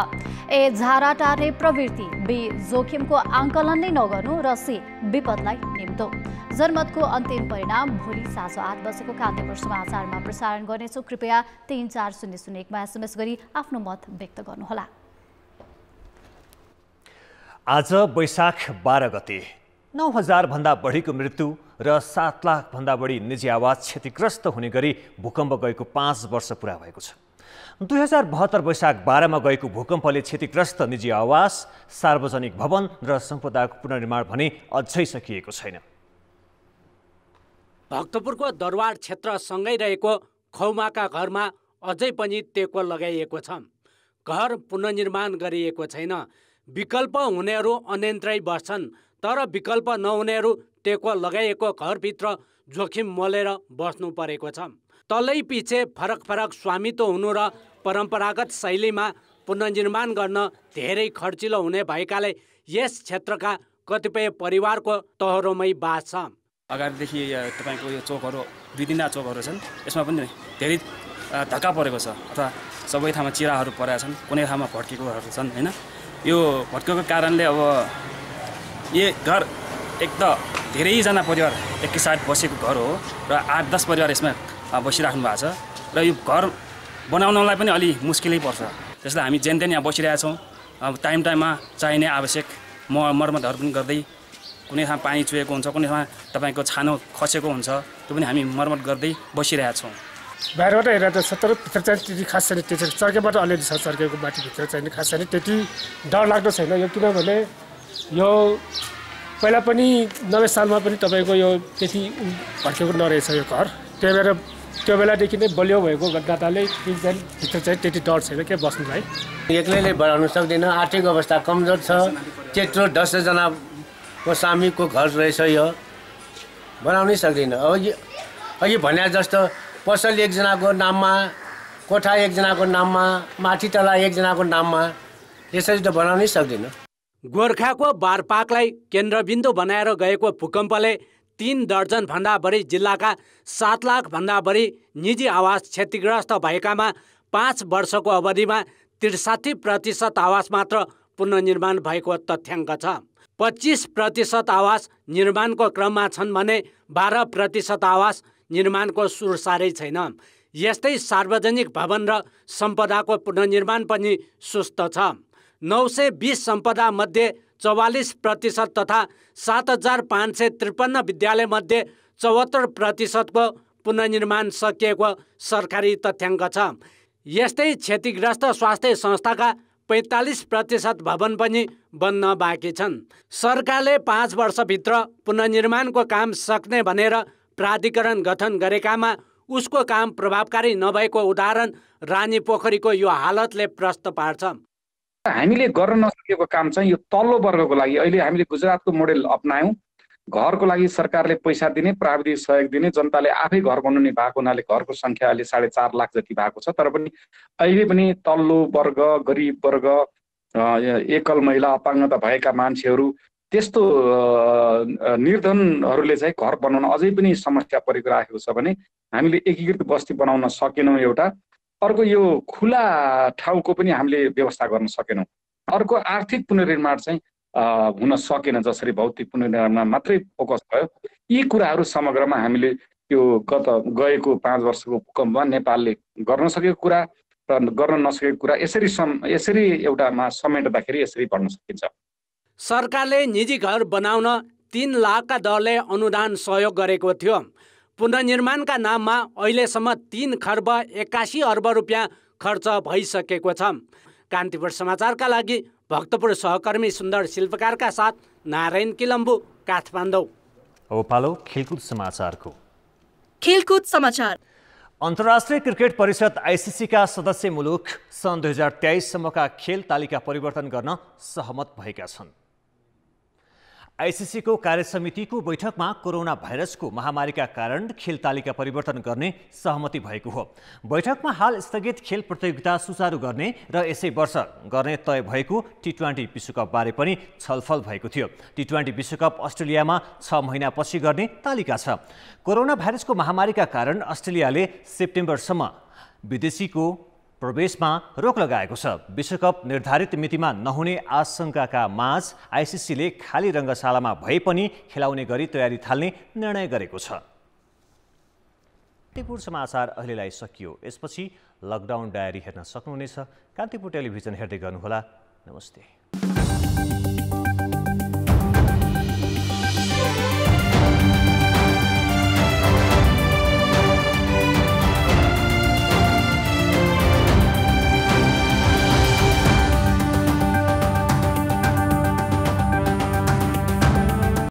ए, झारा टार्ने प्रवृत्ति, बी, जोखिमको आंकलन नै नगर्नु र सी, विपदलाई निम्तो। जनमतको अन्तिम परिणाम भोलि साँझ 8 बजेको कान्तिपुर समाचारमा प्रसारण गर्नेछौँ। कृपया 34001 मा SMS गरी आफ्नो मत व्यक्त गर्नुहोला। आज वैशाख 12 गते 9000 भन्दा बढीको मृत्यु र 7 लाख भन्दा बढी निजी आवास क्षतिग्रस्त हुने गरी भूकम्प गएको 5 वर्ष पुरा भएको छ। 2072 वैशाख 12 मा गएको भूकम्पले क्षतिग्रस्त निजी आवास, सार्वजनिक भवन र सम्पदाको पुनर्निर्माण भने अझै सकिएको छैन। भक्तपुरको दरबार क्षेत्रसँगै रहेको खौमाका घरमा अझै पनि टेको लगाइएको छ। घर पुनर्निर्माण गरिएको छैन। विकल्प हुनेहरू अन्यन्त्रै बस्छन्, तर विकल्प नहुनेहरू टेको लगाइएको घरभित्र जोखिम मोलेर बस्नु परेको छ। तलै पछि फरक फरक स्वामित्व हुनु र परम्परागत शैलीमा पुनर्निर्माण गर्न धेरै खर्चिलो हुने भएकाले यस क्षेत्रका कतिपय परिवारको तहरोमै बास छ। अगाडिदेखि तपाईँको यो चोकहरू 2-3 चोकहरू छन्, यसमा पनि धेरै धक्का परेको छ अथवा सबै ठाउँमा चिराहरू परेका छन्, कुनै ठाउँमा भड्केकोहरू छन् होइन। यो भड्केको कारणले अब यो घर एक त धेरैजना परिवार एकैसाथ बसेको घर हो र 8-10 परिवार यसमा बसिराख्नु भएको छ र यो घर बनाउनलाई पनि अलि मुस्किलै पर्छ। त्यसलाई हामी जेन तेन यहाँ बसिरहेका छौँ। अब टाइममा चाहिने आवश्यक मर्मतहरू पनि गर्दै, कुनै ठाउँ पानी चुहेको हुन्छ, कुनै ठाउँ तपाईँको छानो खसेको हुन्छ, त्यो पनि हामी मर्मत गर्दै बसिरहेका छौँ। बाहिरबाट हेरेर त भित्र चाहिँ त्यति खास छैन, त्यो चर्केबाट अलिअलि छ, चर्केको माथिभित्र चाहिँ खास छैन, त्यति डर लाग्दो छैन यो। किनभने यो पहिला पनि 90 सालमा पनि तपाईँको यो त्यति भड्केको नरहेछ यो घर। त्यही भएर त्यो बेलादेखि नै बलियो भएको नाताले भित्र चाहिँ त्यति डर छैन के बस्नुलाई। एक्लैले बनाउनु सक्दैन, आर्थिक अवस्था कमजोर छ, त्यत्रो 10 जनाको स्वामीको घर रहेछ, यो बनाउनै सक्दैन। अघि भने जस्तो पसल एकजनाको नाममा, कोठा एकजनाको नाममा, माथि तला एकजनाको नाममा, यसरी त बनाउनै सक्दैन। गोर्खाको बारपाकलाई केन्द्रबिन्दु बनाएर गएको भूकम्पले 3 दर्जनभन्दा बढी जिल्लाका 7 लाखभन्दा बढी निजी आवास क्षतिग्रस्त भएकामा 5 वर्षको अवधिमा 63% आवास मात्र पुनर्निर्माण भएको तथ्याङ्क छ। 25% आवास निर्माणको क्रममा छन् भने 12% आवास निर्माणको सुरसारै छैन। यस्तै सार्वजनिक भवन र सम्पदाको पुनर्निर्माण पनि सुस्त छ। 920 सम्पदा मध्ये 44% तथा 7553 विद्यालयमध्ये 74% को पुनर्निर्माण सकिएको सरकारी तथ्याङ्क छ। यस्तै क्षतिग्रस्त स्वास्थ्य संस्थाका 45% भवन पनि बन्न बाँकी छन्। सरकारले 5 वर्षभित्र पुनर्निर्माणको काम सक्ने भनेर प्राधिकरण गठन गरेकामा उसको काम प्रभावकारी नभएको उदाहरण रानीपोखरीको यो हालतले प्रश्न पार्छ। हामीले गर्न नसकेको काम चाहिँ यो तल्लो वर्गको लागि अहिले हामीले गुजरातको मोडेल अपनायौँ। घरको लागि सरकारले पैसा दिने, प्राविधिक सहयोग दिने, जनताले आफै घर बनाउने भएको हुनाले घरको सङ्ख्या अहिले 4.5 लाख जति भएको छ। तर पनि अहिले पनि तल्लो वर्ग, गरिब वर्ग, एकल महिला, अपाङ्गता भएका मान्छेहरू, त्यस्तो निर्धनहरूले चाहिँ घर बनाउन अझै पनि समस्या परिरहेको छ भने हामीले एकीकृत बस्ती बनाउन सकेनौँ एउटा। अर्को यो खुला ठाउँको पनि हामीले व्यवस्था गर्न सकेनौँ। अर्को आर्थिक पुनर्निर्माण चाहिँ हुन सकेन, जसरी भौतिक पुनर्निर्माणमा मात्रै फोकस भयो। यी कुराहरू समग्रमा हामीले यो गएको 5 वर्षको भूकम्पमा नेपालले गर्न सकेको कुरा र गर्न नसकेको कुरा यसरी एउटामा समेट्दाखेरि यसरी भन्न सकिन्छ। सरकारले निजी घर बनाउन 3 लाखका दरले अनुदान सहयोग गरेको थियो। पुनर्निर्माणका नाममा अहिलेसम्म 3 खर्ब 81 अर्ब रुपियाँ खर्च भइसकेको छ। कान्तिपुर समाचारका लागि भक्तपुर सहकर्मी सुन्दर शिल्पकारका साथ नारायण किलम्बु, काठमाडौँ। अब पालो खेलकुद समाचारको। खेलकुद समाचार। अन्तर्राष्ट्रिय क्रिकेट परिषद आइसिसी का सदस्य मुलुक सन् 2023 सम्मका खेल तालिका परिवर्तन गर्न सहमत भएका छन्। आइसिसी को कार्यसमितिको बैठकमा कोरोना भाइरसको महामारीका कारण खेल तालिका परिवर्तन गर्ने सहमति भएको हो। बैठकमा हाल स्थगित खेल प्रतियोगिता सुचारू गर्ने र यसै वर्ष गर्ने तय भएको टी20 विश्वकप बारे पनि छलफल भएको थियो। टी20 विश्वकप अस्ट्रेलियामा 6 महिनापछि गर्ने तालिका छ। कोरोना भाइरसको महामारीका कारण अस्ट्रेलियाले सेप्टेम्बरसम्म विदेशीको प्रवेशमा रोक लगाएको छ। विश्वकप निर्धारित मितिमा नहुने आशंकाका माझ आइसिसीले खाली रङ्गशालामा भए पनि खेलाउने गरी तयारी थाल्ने निर्णय गरेको छ। कान्तिपुर समाचार अहिलेलाई सकियो। यसपछि लकडाउन डायरी हेर्न सक्नुहुनेछ। कान्तिपुर टेलिभिजन हेर्दै गर्नुहोला। नमस्ते।